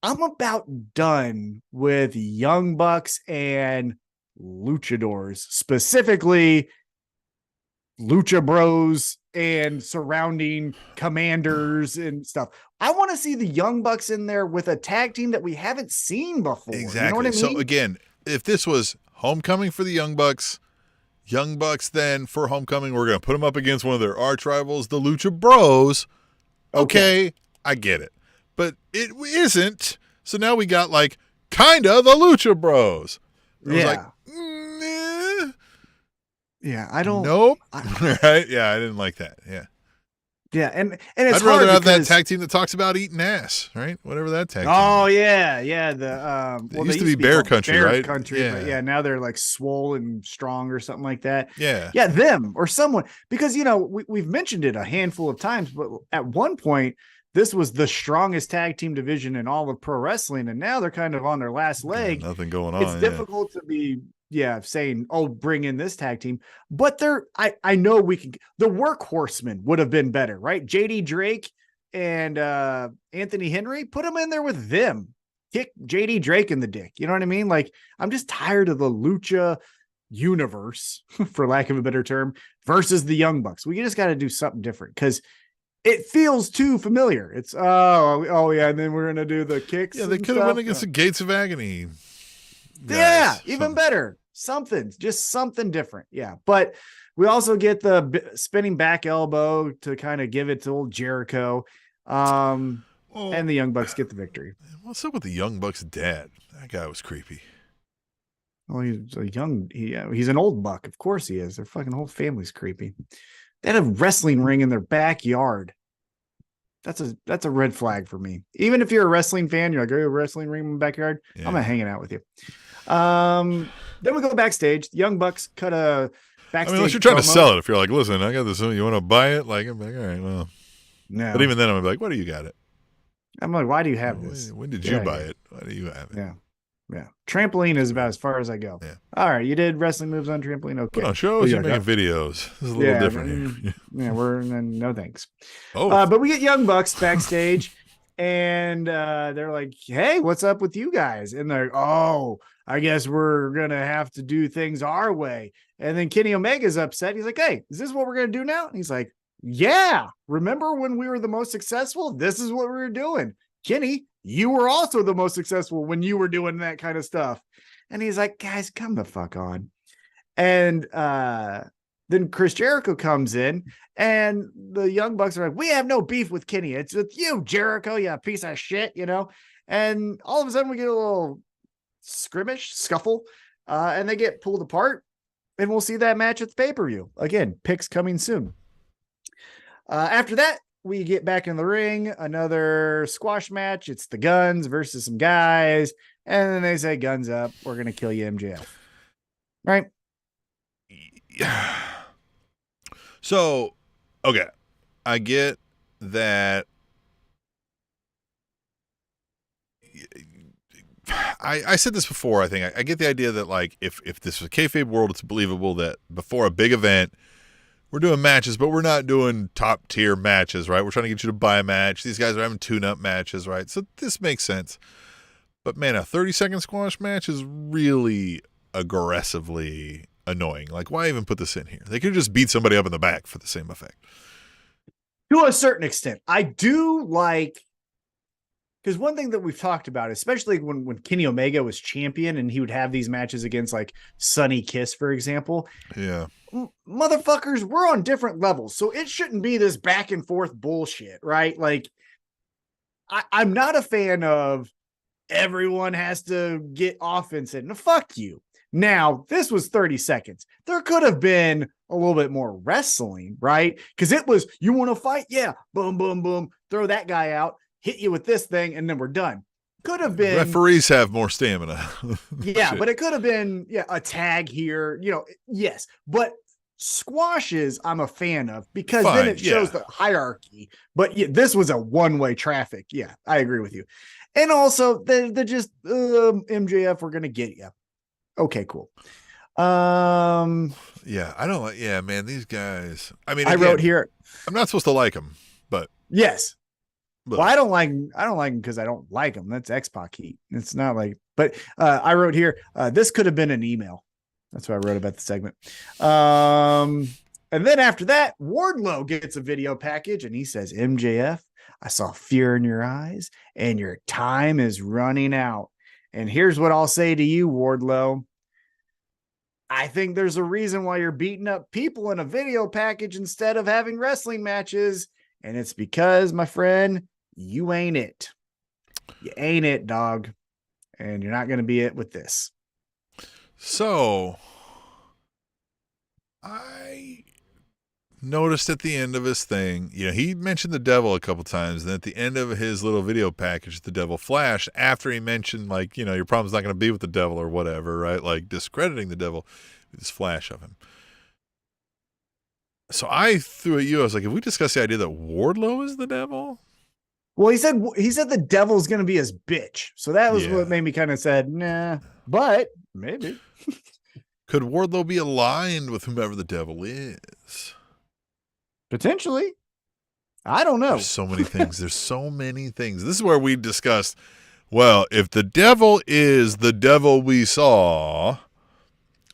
I'm about done with Young Bucks and luchadors, specifically Lucha Bros and surrounding commanders and stuff. I want to see the Young Bucks in there with a tag team that we haven't seen before. Exactly. You know what I mean? So again, if this was homecoming for the Young Bucks then for homecoming, we're going to put them up against one of their arch rivals, the Lucha Bros. Okay, I get it. But it isn't. So now we got like kind of the Lucha Bros. I was like, yeah, I don't. Nope. Right? Yeah, I didn't like that. Yeah. Yeah, and it's I'd rather have because that tag team that talks about eating ass, right? Whatever that tag team. Oh yeah. The well, used to be Bear Country, right? Country, yeah. But yeah, now they're like swole and strong or something like that. Yeah, them or someone, because we've mentioned it a handful of times, but at one point this was the strongest tag team division in all of pro wrestling, and now they're kind of on their last leg. Yeah, nothing going on. It's difficult to be saying, oh, bring in this tag team, but I know we can. The Workhorsemen would have been better, right? JD Drake and Anthony Henry, put them in there with them. Kick JD Drake in the dick. You know what I mean? Like, I'm just tired of the Lucha universe, for lack of a better term, versus the Young Bucks. We just got to do something different because it feels too familiar. It's oh yeah, and then we're gonna do the kicks. Yeah, they could have went against the Gates of Agony. Yeah, even better. Just something different. Yeah, but we also get the spinning back elbow to kind of give it to old Jericho, and the Young Bucks get the victory. What's up with the Young Bucks' dad? That guy was creepy. Well, he's an old buck. Of course he is. Their fucking whole family's creepy. They had a wrestling ring in their backyard. That's a red flag for me. Even if you're a wrestling fan, you're like, a wrestling ring in my backyard. Yeah. I'm not hanging out with you. Then we go backstage. The Young Bucks cut a backstage. Unless you're trying to sell it. If you're like, listen, I got this. You want to buy it? Like, I'm like, all right, well. No. But even then, I'm like, why do you got it? I'm like, why do you have this? When did you buy it? Why do you have it? Yeah. Yeah. Trampoline is about as far as I go. Yeah. All right. You did wrestling moves on trampoline. Okay. On shows, you're making videos. This is a little different here. Yeah. No thanks. But we get Young Bucks backstage and they're like, hey, what's up with you guys? And they're, oh, I guess we're going to have to do things our way. And then Kenny Omega's upset. He's like, hey, is this what we're going to do now? And he's like, yeah. Remember when we were the most successful? This is what we were doing. Kenny, you were also the most successful when you were doing that kind of stuff. And he's like, guys, come the fuck on. And then Chris Jericho comes in, and the Young Bucks are like, we have no beef with Kenny. It's with you, Jericho, you piece of shit, And all of a sudden we get a little scuffle, and they get pulled apart. And we'll see that match at the pay-per-view. Again, picks coming soon. After that, we get back in the ring, another squash match. It's the Guns versus some guys. And then they say, guns up. We're going to kill you, MJF. Right? Yeah. So, okay. I get that. I said this before, I think. I get the idea that, like, if this was a kayfabe world, it's believable that before a big event, we're doing matches, but we're not doing top tier matches, right? We're trying to get you to buy a match. These guys are having tune-up matches, right? So this makes sense. But, man, a 30-second squash match is really aggressively annoying. Like, why even put this in here? They could just beat somebody up in the back for the same effect. To a certain extent. I do like, because one thing that we've talked about, especially when Kenny Omega was champion and he would have these matches against like Sonny Kiss, for example. Yeah. Motherfuckers, we're on different levels. So it shouldn't be this back and forth bullshit, right? Like, I'm not a fan of everyone has to get offense in. No, fuck you. Now, this was 30 seconds. There could have been a little bit more wrestling, right? Because it was, you want to fight? Yeah. Boom, boom, boom. Throw that guy out. Hit you with this thing, and then we're done. Could have been referees have more stamina. Yeah, but it could have been a tag here, yes. But squashes I'm a fan of because then it shows the hierarchy. But this was a one-way traffic. Yeah, I agree with you. And also they're just MJF, we're gonna get you. Okay, cool. Yeah, I don't like. Yeah, man, these guys. I mean, again, I wrote here. I'm not supposed to like them, but yes. But. Well, I don't like them because I don't like them. That's X-Pac heat. It's not like. But I wrote here. This could have been an email. That's what I wrote about the segment. And then after that, Wardlow gets a video package, and he says, "MJF, I saw fear in your eyes, and your time is running out. And here's what I'll say to you, Wardlow. I think there's a reason why you're beating up people in a video package instead of having wrestling matches. And it's because, my friend, you ain't it. You ain't it, dog. And you're not going to be it with this." So I noticed at the end of his thing, he mentioned the devil a couple times. And at the end of his little video package, the devil flashed after he mentioned, like, your problem's not going to be with the devil or whatever, right? Like discrediting the devil, this flash of him. So I threw at you. I was like, have we discussed the idea that Wardlow is the devil? Well, he said the devil's going to be his bitch. So that was what made me kind of said, nah, but maybe. Could Wardlow be aligned with whomever the devil is? Potentially. I don't know. There's so many things. There's so many things. This is where we discussed, well, if the devil is the devil we saw,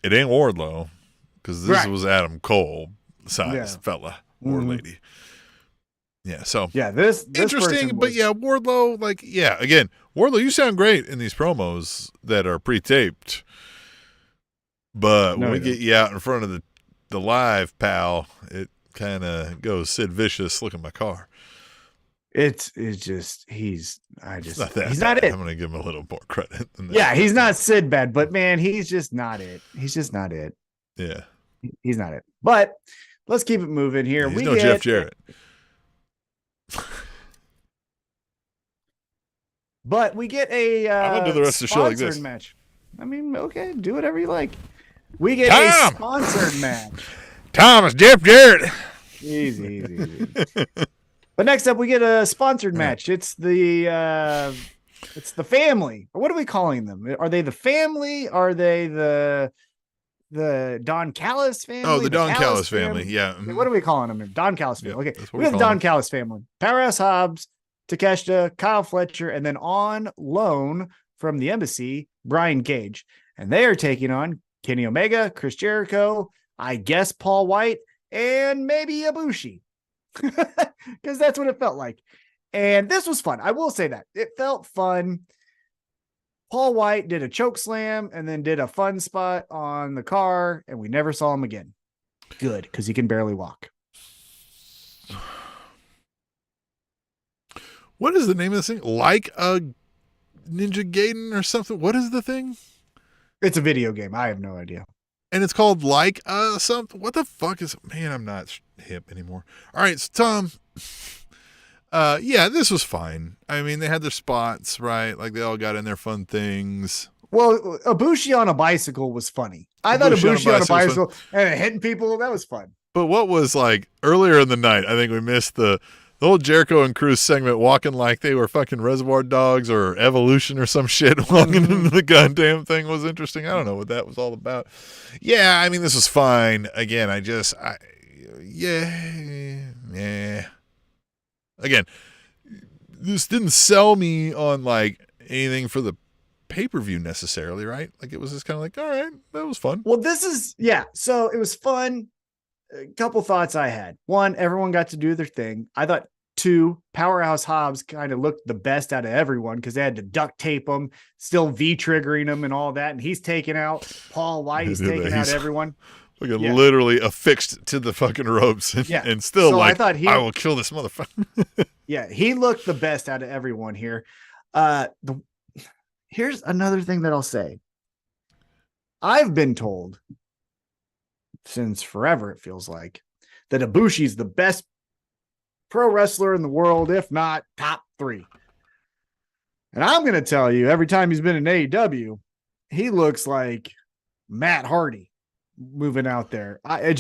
it ain't Wardlow, because this was Adam Cole size fella or lady. Yeah, so this interesting, but Wardlow, again, Wardlow, you sound great in these promos that are pre-taped, but when we get you out in front of the live, pal, it kind of goes Sid Vicious, look at my car. It's just he's not it. I'm gonna give him a little more credit than that. Yeah, he's not Sid bad, but man, he's just not it. He's just not it. Yeah, he's not it. But let's keep it moving here. He's no Jeff Jarrett. But we get a I'm gonna do the rest of the show like this match. I mean, okay, do whatever you like. We get a sponsored match. Thomas Jeff Jarrett. Easy. But next up, we get a sponsored match. It's the family. What are we calling them? Are they the family? Are they the Don Callis family? Oh, the Don Callis family. Yeah. Mm-hmm. What are we calling them? Don Callis family. Yep, okay. We got the Don Callis family. Powerhouse Hobbs, Takeshita, Kyle Fletcher, and then on loan from the embassy, Brian Cage. And they are taking on Kenny Omega, Chris Jericho, I guess Paul White, and maybe Ibushi. Because that's what it felt like. And this was fun. I will say that. It felt fun. Paul White did a choke slam and then did a fun spot on the car, and we never saw him again. Good, because he can barely walk. What is the name of this thing? Like a Ninja Gaiden or something? What is the thing? It's a video game. I have no idea. And it's called like something. What the fuck is? Man, I'm not hip anymore. All right, so Tom. Yeah, this was fine. I mean, they had their spots, right? Like they all got in their fun things. Well, Ibushi on a bicycle was funny. I thought Ibushi on a bicycle and hitting people, that was fun. But what was like earlier in the night, I think we missed the old Jericho and Cruz segment walking like they were fucking Reservoir Dogs or Evolution or some shit walking into the goddamn thing was interesting. I don't know what that was all about. Yeah, I mean, this was fine. Again, yeah. Again, this didn't sell me on like anything for the pay-per-view necessarily, right? Like it was just kind of like, all right, that was fun. Well, so it was fun. A couple thoughts I had. One, everyone got to do their thing. I thought two, Powerhouse Hobbs kind of looked the best out of everyone because they had to duct tape him, still V-triggering him and all that. And he's taking out Paul White. He's taking out everyone. Literally affixed to the fucking ropes and still so like, I will kill this motherfucker. Yeah, he looked the best out of everyone here. Here's another thing that I'll say. I've been told since forever, it feels like, that Ibushi's the best pro wrestler in the world, if not top 3. And I'm going to tell you, every time he's been in AEW, he looks like Matt Hardy moving out there. I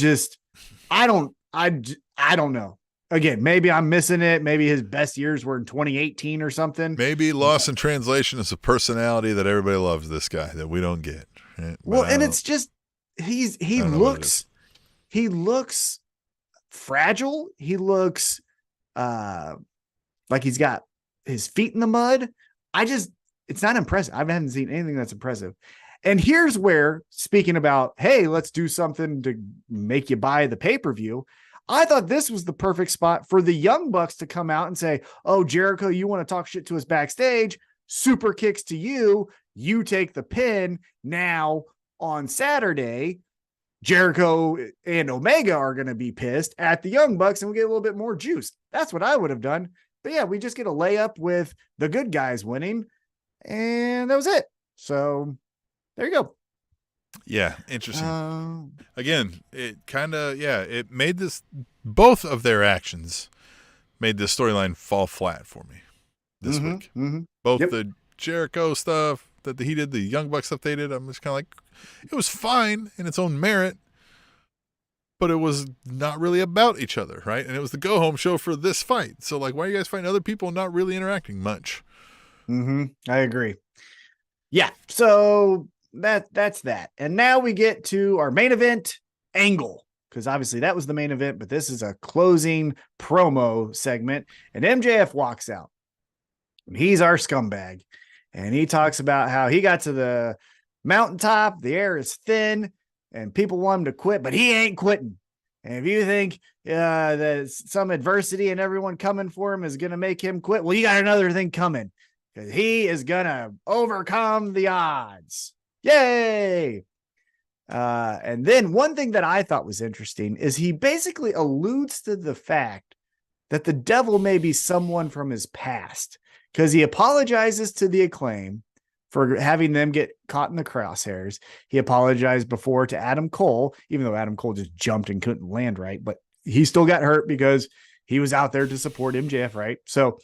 don't know. Again, maybe I'm missing it. Maybe his best years were in 2018 or something. Maybe lost in translation is a personality that everybody loves this guy that we don't get. Right? Well, and it's just, he looks fragile. He looks like he's got his feet in the mud. It's not impressive. I haven't seen anything that's impressive. And here's where, speaking about, hey, let's do something to make you buy the pay-per-view. I thought this was the perfect spot for the Young Bucks to come out and say, oh, Jericho, you want to talk shit to us backstage? Super kicks to you. You take the pin. Now on Saturday, Jericho and Omega are going to be pissed at the Young Bucks and we get a little bit more juice. That's what I would have done. But yeah, we just get a layup with the good guys winning. And that was it. So there you go. Yeah, interesting. Again, it kind of, it made both of their actions made this storyline fall flat for me this week. Mm-hmm. Both the Jericho stuff that he did, the Young Bucks stuff they did, I'm just kind of like, it was fine in its own merit, but it was not really about each other, right? And it was the go-home show for this fight. So, like, why are you guys fighting other people and not really interacting much? Mm-hmm. I agree. Yeah, so that's that. And now we get to our main event, Angle, because obviously that was the main event, but this is a closing promo segment. And MJF walks out. And he's our scumbag. And he talks about how he got to the mountaintop, the air is thin, and people want him to quit, but he ain't quitting. And if you think that some adversity and everyone coming for him is going to make him quit, well, you got another thing coming, because he is going to overcome the odds. Yay! And then one thing that I thought was interesting is he basically alludes to the fact that the devil may be someone from his past, because he apologizes to the Acclaim for having them get caught in the crosshairs. He apologized before to Adam Cole, even though Adam Cole just jumped and couldn't land right, but he still got hurt because he was out there to support MJF, right? So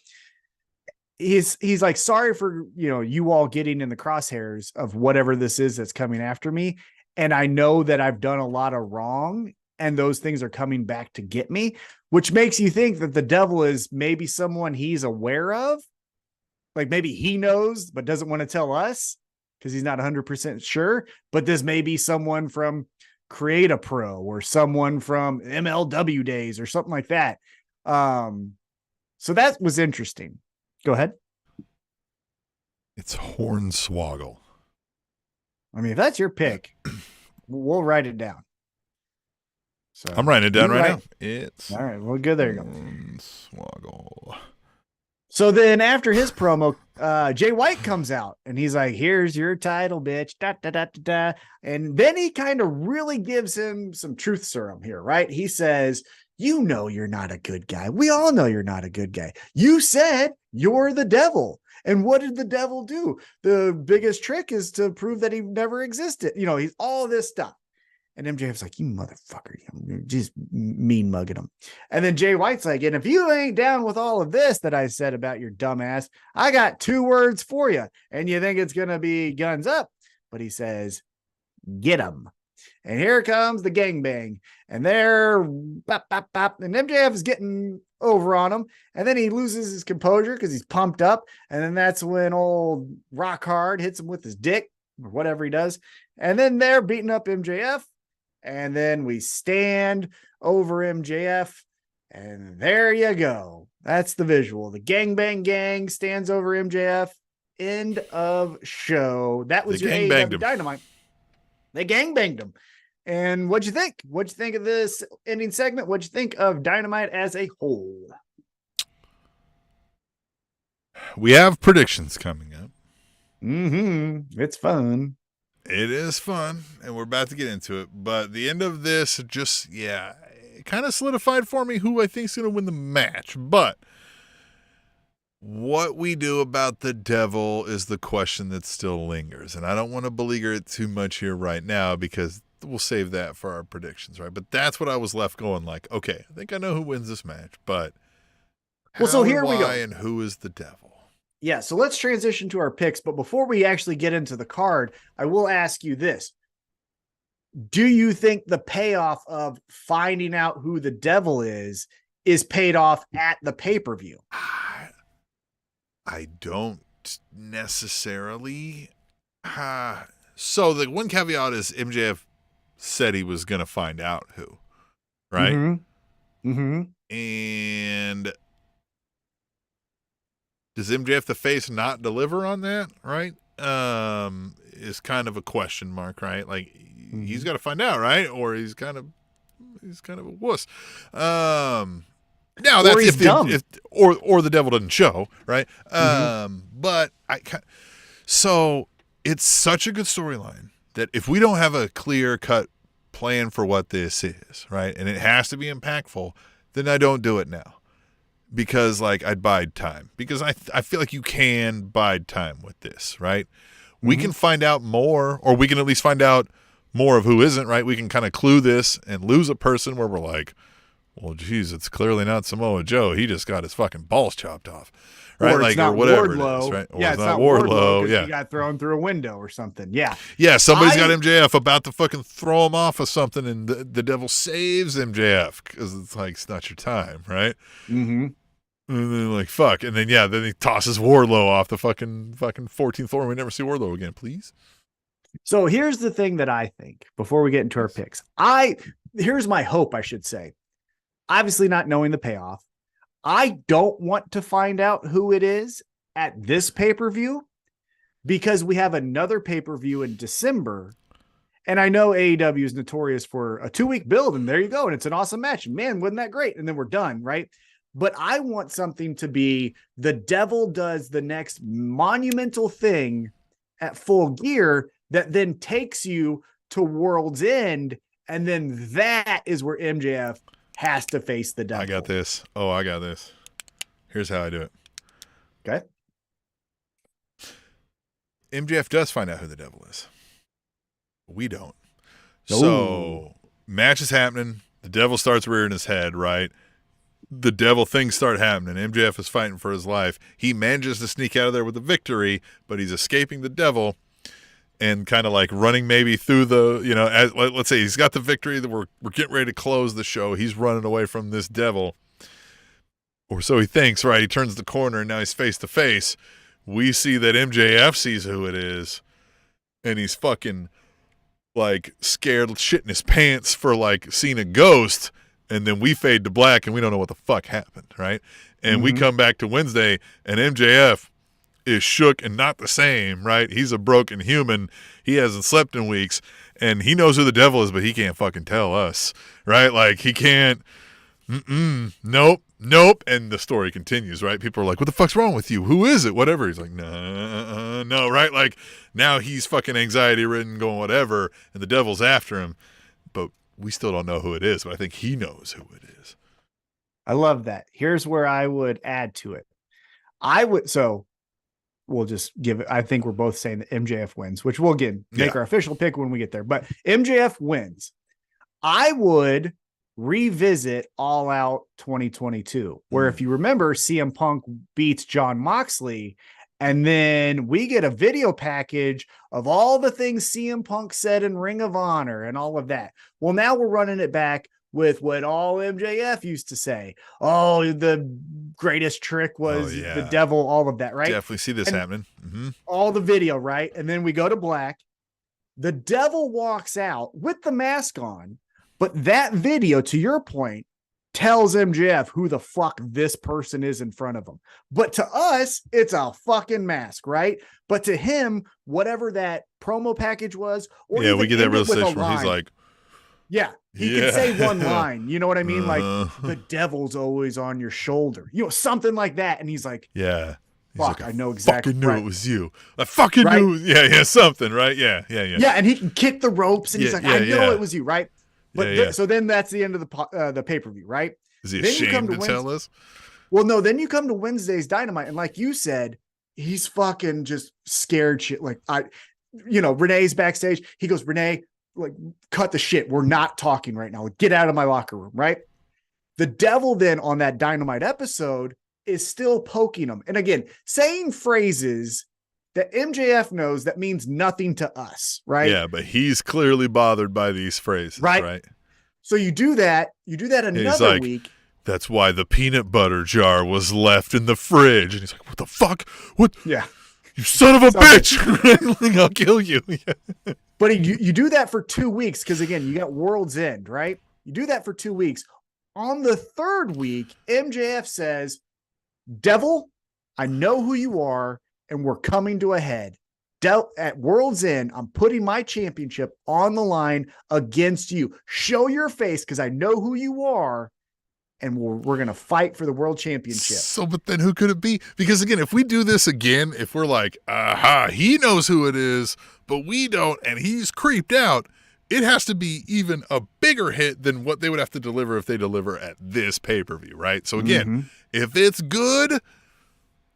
he's like, sorry for, you all getting in the crosshairs of whatever this is that's coming after me. And I know that I've done a lot of wrong and those things are coming back to get me, which makes you think that the devil is maybe someone he's aware of. Like maybe he knows, but doesn't want to tell us because he's not 100% sure. But this may be someone from Create a Pro or someone from MLW days or something like that. So that was interesting. Go ahead. It's Hornswoggle. I mean, if that's your pick, we'll write it down. So I'm writing it down right now. It's all right. Well, good. There you go. Hornswoggle. So then after his promo, Jay White comes out and he's like, here's your title, bitch. Da, da, da, da, da. And then he kind of really gives him some truth serum here, right? He says, you know, you're not a good guy. We all know you're not a good guy. You said you're the devil. And what did the devil do? The biggest trick is to prove that he never existed. You know, he's all this stuff. And MJF's like, you motherfucker, you're just mean mugging him. And then Jay White's like, and if you ain't down with all of this that I said about your dumbass, I got 2 words for you. And you think it's going to be guns up. But he says, get him. And here comes the gangbang. And they're bop, bop, bop. And MJF is getting over on him. And then he loses his composure because he's pumped up. And then that's when old Rock Hard hits him with his dick or whatever he does. And then they're beating up MJF. And then we stand over MJF. And there you go. That's the visual. The gangbang gang stands over MJF. End of show. That was your AEW Dynamite. They gangbanged him. And what'd you think? What'd you think of this ending segment? What'd you think of Dynamite as a whole? We have predictions coming up. It's fun. It is fun, and we're about to get into it. But the end of this just, it kind of solidified for me who I think is going to win the match. But what we do about the devil is the question that still lingers. And I don't want to beleaguer it too much here right now because we'll save that for our predictions, right? But that's what I was left going like, okay, I think I know who wins this match, but so here we go. And who is the devil? Yeah, so let's transition to our picks. But before we actually get into the card, I will ask you this. Do you think the payoff of finding out who the devil is paid off at the pay-per-view? I don't necessarily. So the one caveat is MJF said he was going to find out who, right? And does MJF the face not deliver on that, right? Is kind of a question mark, right? Like he's got to find out, right? Or he's kind of a wuss. Now that's if the devil doesn't show, right? But so it's such a good storyline that if we don't have a clear cut plan for what this is, right, and it has to be impactful, then I don't do it now. Because like I'd bide time because I feel like you can bide time with this, right? We can find out more, or we can at least find out more of who isn't, right? We can kind of clue this and lose a person where we're like, well, geez, it's clearly not Samoa Joe. He just got his fucking balls chopped off, right? Or like or whatever Wardlow. it is, right? Or Yeah, it's not Wardlow. Yeah, he got thrown through a window or something. Yeah, somebody's got MJF about to fucking throw him off of something, and the devil saves MJF because it's like it's not your time, right? And then like fuck, and then then he tosses Wardlow off the fucking 14th floor. And we never see Wardlow again, please. So here's the thing that I think before we get into our picks. Here's my hope, I should say. Obviously, not knowing the payoff, I don't want to find out who it is at this pay-per-view because we have another pay-per-view in December. And I know AEW is notorious for a 2-week build, and there you go. And it's an awesome match. Man, wasn't that great? And then we're done, right? But I want something to be the devil does the next monumental thing at Full Gear that then takes you to World's End. And then that is where MJF has to face the devil. I got this. Oh, I got this. Here's how I do it. Okay. MJF does find out who the devil is. We don't. So match is happening. The devil starts rearing his head, right? The devil things start happening. MJF is fighting for his life. He manages to sneak out of there with a victory, but he's escaping the devil and kind of like running maybe through the, let's say he's got the victory that we're getting ready to close the show. He's running away from this devil. Or so he thinks, right? He turns the corner and now he's face to face. We see that MJF sees who it is and he's fucking like scared shitting his pants for like seeing a ghost. And then we fade to black and we don't know what the fuck happened, right? And we come back to Wednesday and MJF is shook and not the same, right? He's a broken human. He hasn't slept in weeks and he knows who the devil is, but he can't fucking tell us, right? Like he can't Nope. And the story continues, right? People are like, what the fuck's wrong with you? Who is it? Whatever. He's like, no, right? Like, now he's fucking anxiety ridden, going whatever, and the devil's after him. But we still don't know who it is, but I think he knows who it is. I love that. Here's where I would add to it. So we'll just give it. I think we're both saying that MJF wins, which we'll make our official pick when we get there. But MJF wins. I would revisit All Out 2022, where if you remember, CM Punk beats Jon Moxley, and then we get a video package of all the things CM Punk said in Ring of Honor and all of that. Well, now we're running it back with what all MJF used to say. Oh, the greatest trick was the devil, all of that, right? Definitely see this happening. All the video, right? And then we go to black. The devil walks out with the mask on, but that video, to your point, tells MJF who the fuck this person is in front of him. But to us, it's a fucking mask, right? But to him, whatever that promo package was, or we get that realization where he's like, he can say one line. You know what I mean? Like, the devil's always on your shoulder. You know, something like that. And he's like, yeah. He's fuck, like, I know exactly. Fucking knew it was you. I fucking knew. Yeah, something, right? Yeah. Yeah, and he can kick the ropes, and he's like, I know it was you, right? But so then that's the end of the pay-per-view, right? Is he ashamed to tell us? Well, no, then you come to Wednesday's Dynamite, and like you said, he's fucking just scared shit. Like, Renee's backstage. He goes, Renee, like, cut the shit. We're not talking right now. Like, get out of my locker room, right? The devil then on that Dynamite episode is still poking him. And again, saying phrases that MJF knows that means nothing to us, right? Yeah, but he's clearly bothered by these phrases, right? So you do that another week. That's why the peanut butter jar was left in the fridge. And he's like, what the fuck? What? Yeah. You son of a bitch. I'll kill you. But you do that for 2 weeks because, again, you got World's End, right? You do that for 2 weeks. On the third week, MJF says, devil, I know who you are, and we're coming to a head. At World's End, I'm putting my championship on the line against you. Show your face because I know who you are, and we're going to fight for the world championship. So, but then who could it be? Because, again, if we do this again, if we're like, he knows who it is, but we don't, and he's creeped out, it has to be even a bigger hit than what they would have to deliver if they deliver at this pay-per-view, right? So, again, if it's good,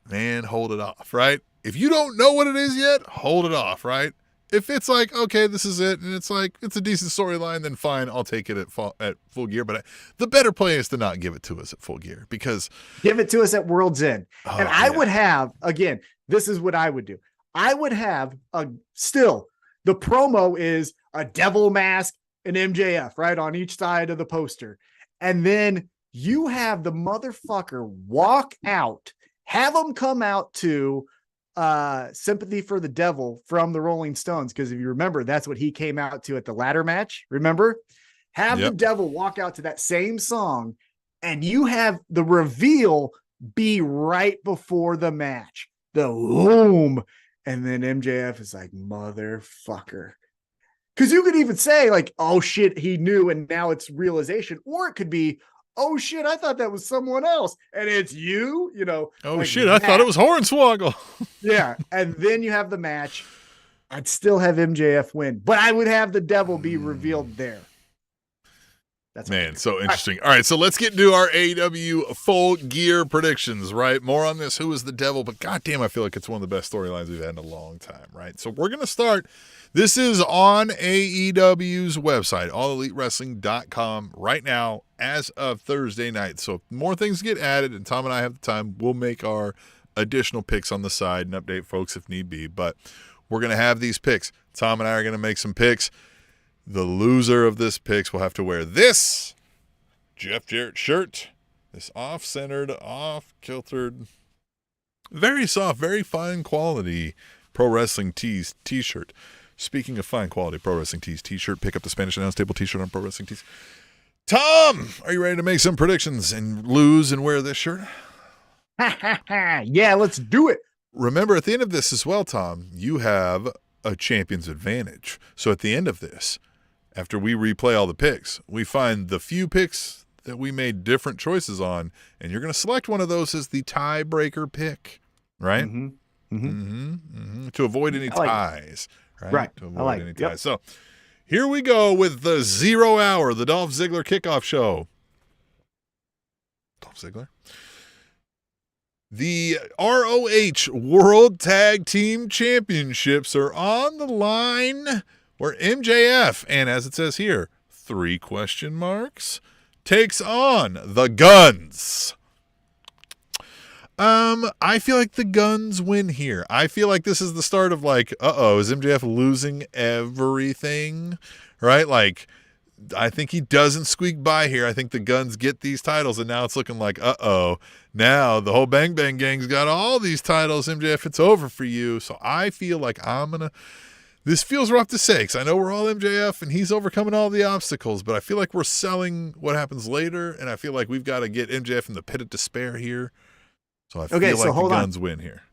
man, hold it off, right? If you don't know what it is yet, hold it off, right? If it's like, okay, this is it, and it's like, it's a decent storyline, then fine, I'll take it at Full Gear. But the better play is to not give it to us at Full Gear, because... Give it to us at World's End. And I would have, again, this is what I would do. I would have, still, the promo is a devil mask and MJF, right, on each side of the poster. And then you have the motherfucker walk out, have him come out to Sympathy for the Devil from the Rolling Stones, because if you remember, that's what he came out to at the ladder match. Remember? Have the devil walk out to that same song, and you have the reveal be right before the match. The boom. And then MJF is like, motherfucker. Because you could even say, like, oh shit, he knew, and now it's realization. Or it could be, oh shit, I thought that was someone else, and it's you, Oh like shit, I thought it was Hornswoggle. Yeah, and then you have the match. I'd still have MJF win, but I would have the devil be revealed there. That's so interesting. All right, so let's get into our AEW Full Gear predictions, right? More on this, who is the devil, but goddamn, I feel like it's one of the best storylines we've had in a long time, right? So we're going to start. This is on AEW's website, allelitewrestling.com right now as of Thursday night. So if more things get added and Tom and I have the time, we'll make our additional picks on the side and update folks if need be. But we're going to have these picks. Tom and I are going to make some picks. The loser of this picks will have to wear this Jeff Jarrett shirt, this off-centered, off-kiltered, very soft, very fine quality Pro Wrestling Tees t-shirt. Speaking of fine quality Pro Wrestling Tees t-shirt, pick up the Spanish Announce Table t-shirt on Pro Wrestling Tees. Tom, are you ready to make some predictions and lose and wear this shirt? Yeah, let's do it. Remember, at the end of this as well, Tom, you have a champion's advantage. So at the end of this, after we replay all the picks, we find the few picks that we made different choices on, and you're going to select one of those as the tiebreaker pick, right? To avoid any ties, right? To avoid any ties. So here we go with the 0 Hour, the Dolph Ziggler kickoff show. Dolph Ziggler. The ROH World Tag Team Championships are on the line where MJF, and as it says here, 3 question marks, takes on the Guns. I feel like the Guns win here. I feel like this is the start of like, is MJF losing everything? Right? Like, I think he doesn't squeak by here. I think the Guns get these titles, and now it's looking like, now the whole Bang Bang Gang's got all these titles. MJF, it's over for you. So I feel like this feels rough to say, because I know we're all MJF and he's overcoming all the obstacles, but I feel like we're selling what happens later, and I feel like we've got to get MJF in the pit of despair here. So I feel like the Guns win here.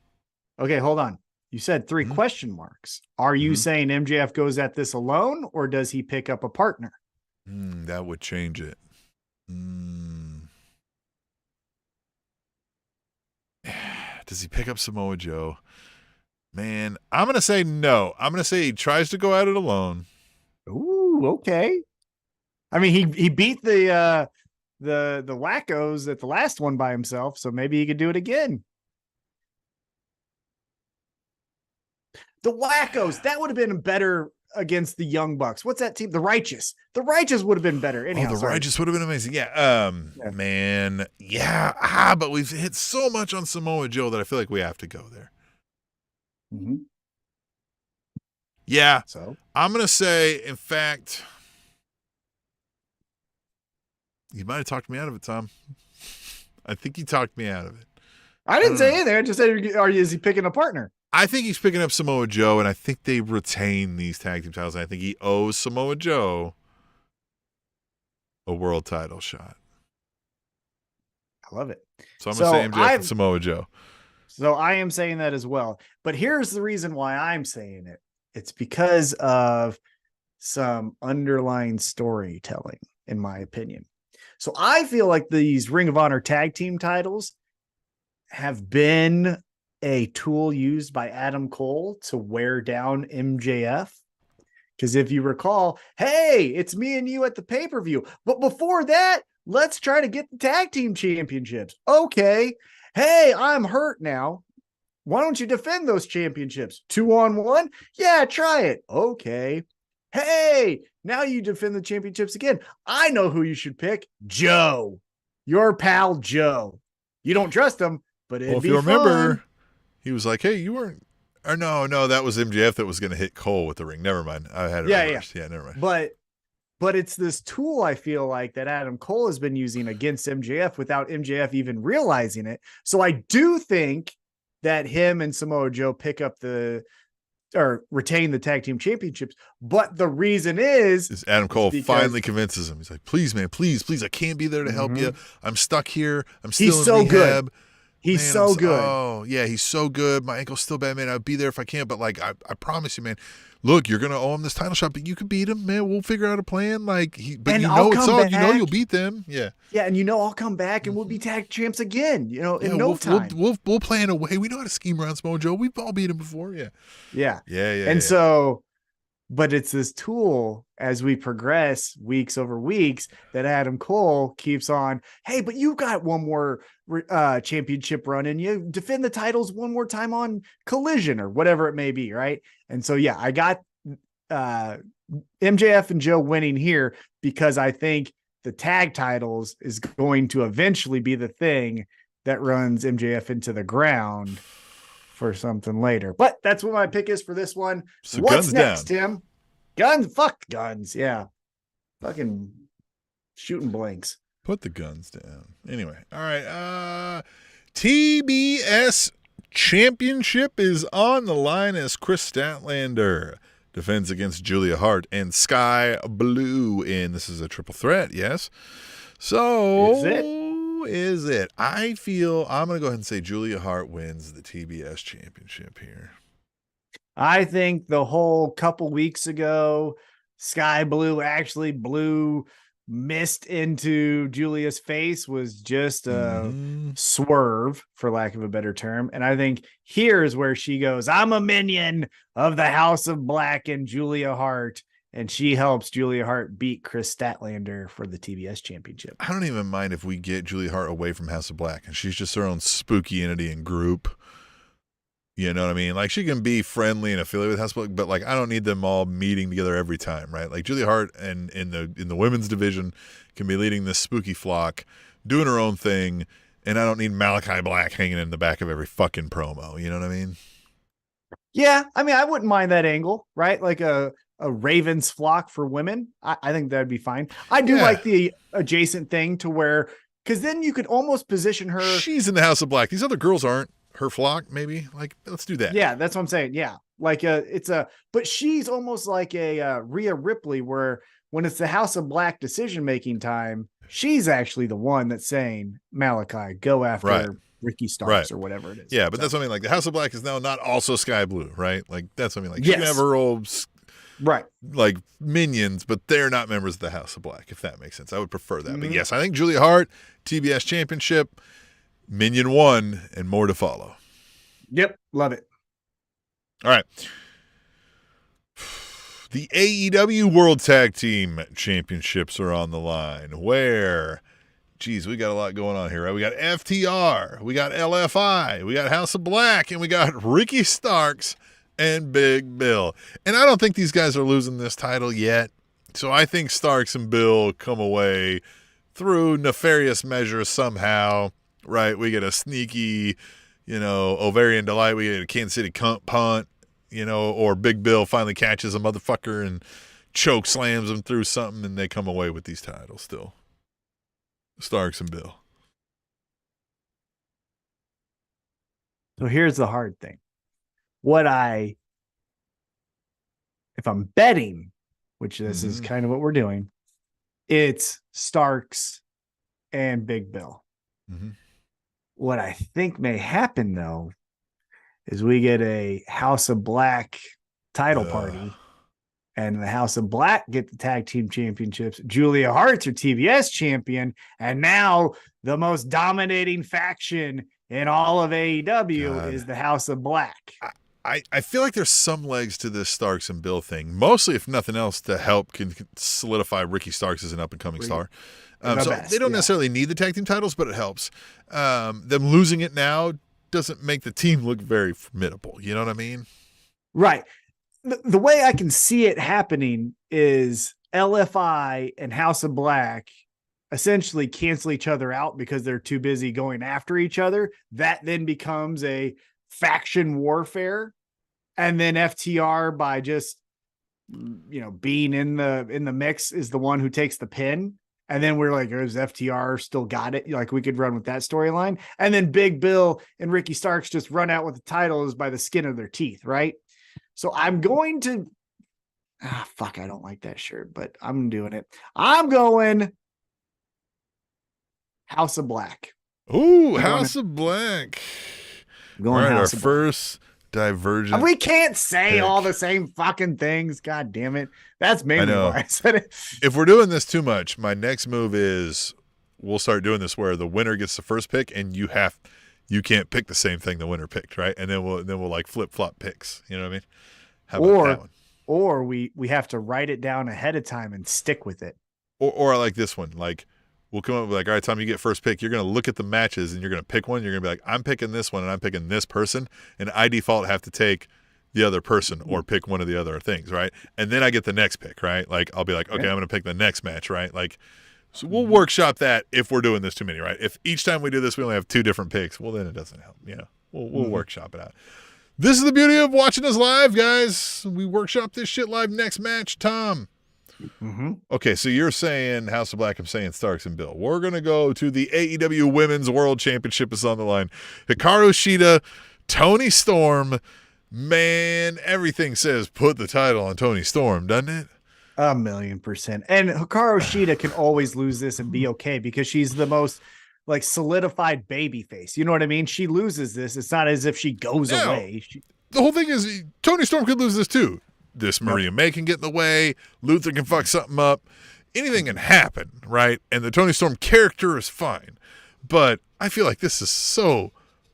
Okay, hold on. You said 3 question marks. Are you saying MJF goes at this alone, or does he pick up a partner? That would change it. Does he pick up Samoa Joe? Man, I'm going to say no. I'm going to say he tries to go at it alone. Ooh, okay. I mean, he beat the wackos at the last one by himself, so maybe he could do it again. The wackos, that would have been better against the Young Bucks. What's that team? The Righteous. The Righteous would have been better. Anyhow, Righteous would have been amazing. Yeah. Man. Yeah. But we've hit so much on Samoa Joe that I feel like we have to go there. Yeah. So I'm going to say, in fact, you might have talked me out of it, Tom. I think you talked me out of it. I didn't say anything. I just said, is he picking a partner? I think he's picking up Samoa Joe, and I think they retain these tag team titles. And I think he owes Samoa Joe a world title shot. I love it. So I'm going to say MJF and Samoa Joe. So I am saying that as well. But here's the reason why I'm saying it. It's because of some underlying storytelling, in my opinion. So I feel like these Ring of Honor tag team titles have been a tool used by Adam Cole to wear down MJF. Because if you recall, hey, it's me and you at the pay-per-view. But before that, let's try to get the tag team championships. Okay. Hey, I'm hurt now. Why don't you defend those championships? 2-on-1? Yeah, try it. Okay. Hey, now you defend the championships again. I know who you should pick. Joe. Your pal Joe. You don't trust him, but it'd be fun. If you remember, he was like, hey, you weren't, or no, that was MJF that was going to hit Cole with the ring. Never mind. I had it reversed. Yeah, never mind. But it's this tool, I feel like, that Adam Cole has been using against MJF without MJF even realizing it. So I do think that him and Samoa Joe pick up retain the tag team championships. But the reason is Adam Cole finally convinces him. He's like, please, man, please, I can't be there to help you. I'm stuck here. I'm still in rehab. Good. He's so good. Oh, yeah, he's so good. My ankle's still bad, man. I'll be there if I can. But, like, I promise you, man, look, you're going to owe him this title shot, but you can beat him, man. We'll figure out a plan. Like, but you know it's all, you know you'll beat them. Yeah. Yeah, and I'll come back and we'll be tag champs again, in no time. We'll plan a way. We know how to scheme around Samoa Joe. We've all beat him before. Yeah. Yeah. And so, but it's this tool as we progress weeks over weeks that Adam Cole keeps on. Hey, but you got one more championship run and you defend the titles one more time on Collision or whatever it may be. Right. And so, yeah, I got MJF and Joe winning here because I think the tag titles is going to eventually be the thing that runs MJF into the ground for something later. But that's what my pick is for this one. So what's next, Tim? Fuck guns. Yeah. Fucking shooting blanks. Put the guns down. Anyway. All right. TBS Championship is on the line as Chris Statlander defends against Julia Hart and Sky Blue this is a triple threat. Yes. So is it? I feel I'm going to go ahead and say Julia Hart wins the TBS Championship here. I think the whole couple weeks ago, Sky Blue actually blew missed into Julia's face was just a Mhm. swerve, for lack of a better term. And I think here's where she goes, I'm a minion of the House of Black and Julia Hart. And she helps Julia Hart beat Chris Statlander for the TBS championship. I don't even mind if we get Julia Hart away from House of Black and she's just her own spooky entity and group. You know what I mean? Like, she can be friendly and affiliated with House of Black, but like, I don't need them all meeting together every time, right? Like, Julia Hart and in the women's division can be leading this spooky flock, doing her own thing, and I don't need Malachi Black hanging in the back of every fucking promo. You know what I mean? Yeah, I mean, I wouldn't mind that angle, right? Like a Ravens flock for women. I think that'd be fine. I do like the adjacent thing to where, because then you could almost position her. She's in the House of Black. These other girls aren't. Her flock, maybe. Like, let's do that. Yeah, that's what I'm saying. Yeah, like but she's almost like a Rhea Ripley, where when it's the House of Black decision making time, she's actually the one that's saying, Malachi, go after Ricky Starks or whatever it is. Yeah, but that's what I mean. Like, the House of Black is now not also Sky Blue, right? Like, that's what I mean. Like, she can have her old like minions, but they're not members of the House of Black, if that makes sense. I would prefer that. But yes, I think Julia Hart, TBS championship, Minion 1, and more to follow. Yep, love it. All right. The AEW World Tag Team Championships are on the line, where, geez, we got a lot going on here, right? We got FTR, we got LFI, we got House of Black, and we got Ricky Starks and Big Bill. And I don't think these guys are losing this title yet. So I think Starks and Bill come away through nefarious measures somehow, right? We get a sneaky, ovarian delight. We get a Kansas City punt, or Big Bill finally catches a motherfucker and choke slams him through something, and they come away with these titles still. Starks and Bill. So here's the hard thing. If I'm betting, which this is kind of what we're doing, it's Starks and Big Bill. Mm-hmm. What I think may happen, though, is we get a House of Black title party, and the House of Black get the tag team championships. Julia Hart's her TBS champion, and now the most dominating faction in all of AEW is the House of Black. I feel like there's some legs to this Starks and Bill thing, mostly, if nothing else, to help solidify Ricky Starks as an up-and-coming star. They don't necessarily need the tag team titles, but it helps. Them losing it now doesn't make the team look very formidable. You know what I mean? Right. The way I can see it happening is LFI and House of Black essentially cancel each other out because they're too busy going after each other. That then becomes a faction warfare. And then FTR, by just, being in the mix, is the one who takes the pin. And then we're like, is FTR still got it? Like, we could run with that storyline. And then Big Bill and Ricky Starks just run out with the titles by the skin of their teeth, right? So I'm going to, I don't like that shirt, but I'm doing it. I'm going House of Black. Ooh, House of Black. Going our House of first divergent. We can't say pick. all the same fucking things. God damn it. That's mainly why I said it. If we're doing this too much, my next move is we'll start doing this where the winner gets the first pick, and you can't pick the same thing the winner picked, right? And then we'll like flip flop picks. You know what I mean? How about that one? Or we have to write it down ahead of time and stick with it. Or I like this one. Like, we'll come up with, like, all right, Tom, you get first pick. You're going to look at the matches and you're going to pick one. You're going to be like, I'm picking this one and I'm picking this person. And I default have to take the other person or pick one of the other things, right? And then I get the next pick, right? Like, I'll be like, okay, I'm going to pick the next match, right? Like, so we'll workshop that if we're doing this too many, right? If each time we do this, we only have two different picks, well, then it doesn't help. We'll workshop it out. This is the beauty of watching us live, guys. We workshop this shit live. Next match, Tom. Okay, so you're saying House of Black, I'm saying Starks and Bill. We're going to go to the AEW Women's World Championship is on the line. Hikaru Shida, Toni Storm. Man, everything says put the title on Toni Storm, doesn't it? 1,000,000%. And Hikaru Shida can always lose this and be okay because she's the most like solidified baby face. You know what I mean? She loses this. It's not as if she goes away. The whole thing is Toni Storm could lose this too. This Maria May can get in the way. Luther can fuck something up. anything can happen, right? And the Tony Storm character is fine. But I feel like this is so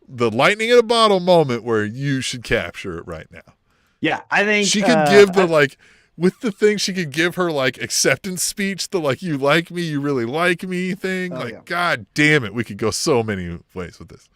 the lightning in a bottle moment where you should capture it right now. Yeah, I think she could give with the thing, she could give her like acceptance speech, the like, you like me, you really like me thing. God damn it. We could go so many ways with this.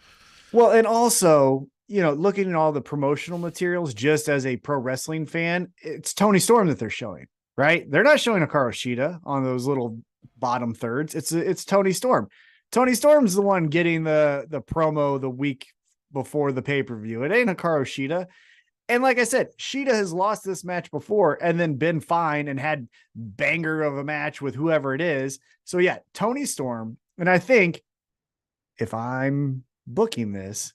Well, and also, looking at all the promotional materials, just as a pro wrestling fan, it's Tony Storm that they're showing, right? They're not showing Hikaru Shida on those little bottom thirds. It's Tony Storm. Tony Storm's the one getting the promo the week before the pay-per-view. It ain't Hikaru Shida. And like I said, Shida has lost this match before and then been fine and had banger of a match with whoever it is. So yeah, Tony Storm. And I think if I'm booking this,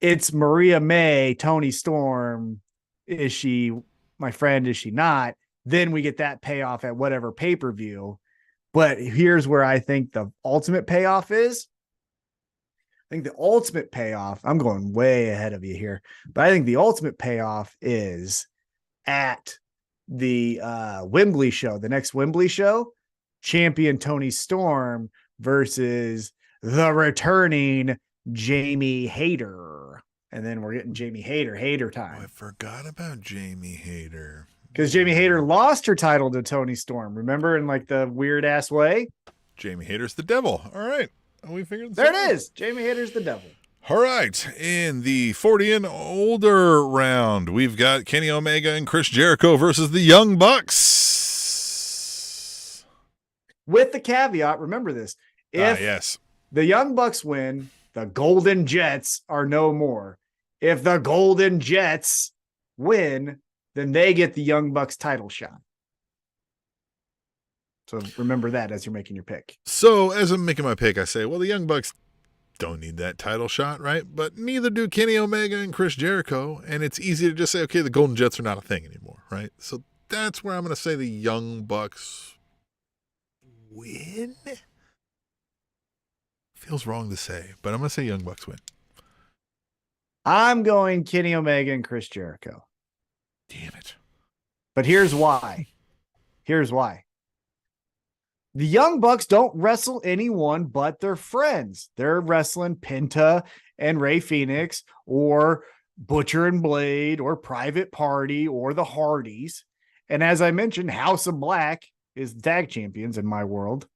it's Maria May, Tony Storm. Is she my friend? Is she not? Then we get that payoff at whatever pay-per-view. But here's where I think the ultimate payoff is. I think the ultimate payoff, I'm going way ahead of you here, but I think the ultimate payoff is at the Wembley show, the next Wembley show, champion Tony Storm versus the returning Jamie Hayter. And then we're getting Jamie Hayter time. Oh, I forgot about Jamie Hayter. Because Jamie Hayter lost her title to Tony Storm. Remember, in like the weird ass way? Jamie Hayter's the devil. All right. We figured this there out. It is. Jamie Hayter's the devil. All right. In the 40 and older round, we've got Kenny Omega and Chris Jericho versus the Young Bucks. With the caveat, remember this. If the Young Bucks win, the Golden Jets are no more. If the Golden Jets win, then they get the Young Bucks title shot. So remember that as you're making your pick. So as I'm making my pick, I say, well, the Young Bucks don't need that title shot, right? But neither do Kenny Omega and Chris Jericho. And it's easy to just say, okay, the Golden Jets are not a thing anymore, right? So that's where I'm going to say the Young Bucks win. Feels wrong to say, but I'm going to say Young Bucks win. I'm going Kenny Omega and Chris Jericho. Damn it. But here's why. The Young Bucks don't wrestle anyone but their friends. They're wrestling Penta and Rey Fenix or Butcher and Blade or Private Party or the Hardys. And as I mentioned, House of Black is the tag champions in my world.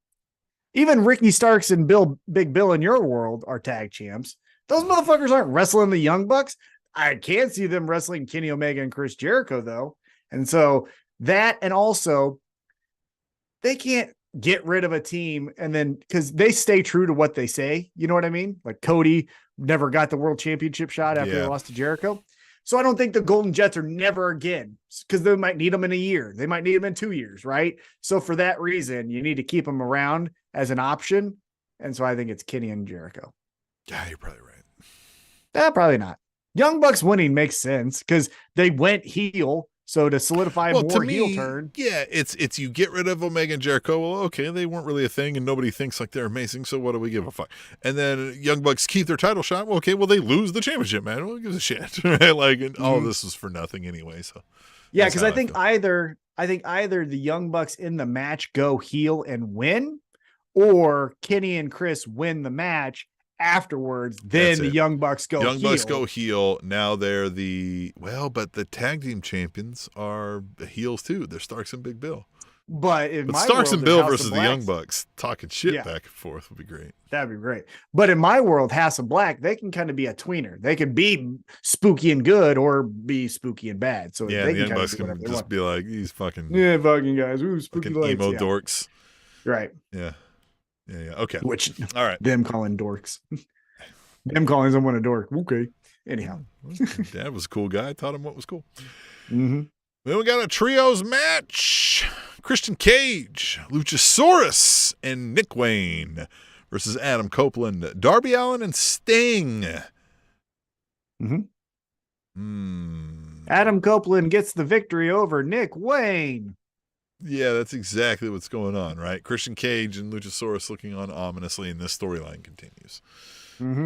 Even Ricky Starks and Big Bill in your world are tag champs. Those motherfuckers aren't wrestling the Young Bucks. I can't see them wrestling Kenny Omega and Chris Jericho, though. And so that, and also they can't get rid of a team and then, because they stay true to what they say. You know what I mean? Like Cody never got the world championship shot after he lost to Jericho. So I don't think the Golden Jets are never again, because they might need them in a year. They might need them in 2 years, right? So for that reason, you need to keep them around as an option. And so I think it's Kenny and Jericho. Yeah, you're probably right. Probably not. Young Bucks winning makes sense because they went heel. So to solidify more heel turn. Yeah, it's you get rid of Omega and Jericho. Well, okay, they weren't really a thing and nobody thinks like they're amazing, so what do we give a fuck? And then Young Bucks keep their title shot. Well, okay, they lose the championship, man. Who gives a shit? Right? Like, and all of this is for nothing anyway. So yeah, because I think either the Young Bucks in the match go heel and win, or Kenny and Chris win the match. Afterwards, then the Young Bucks go heel. Young Bucks go heel. Now they're but the tag team champions are the heels too. They're Starks and Big Bill. But Starks and Bill versus the Young Bucks talking shit back and forth would be great. That'd be great. But in my world, House of Black, they can kind of be a tweener. They could be spooky and good or be spooky and bad. So yeah, they the Young Bucks can just be like these fucking guys. Ooh, spooky lights, emo dorks. Right. Yeah. Yeah. Okay. Which, all right. Them calling dorks. Them calling someone a dork. Okay. Anyhow. Dad was a cool guy. I taught him what was cool. Mm-hmm. Then we got a trios match. Christian Cage, Luchasaurus, and Nick Wayne versus Adam Copeland, Darby Allin, and Sting. Adam Copeland gets the victory over Nick Wayne. Yeah, that's exactly what's going on, right? Christian Cage and Luchasaurus looking on ominously, and this storyline continues.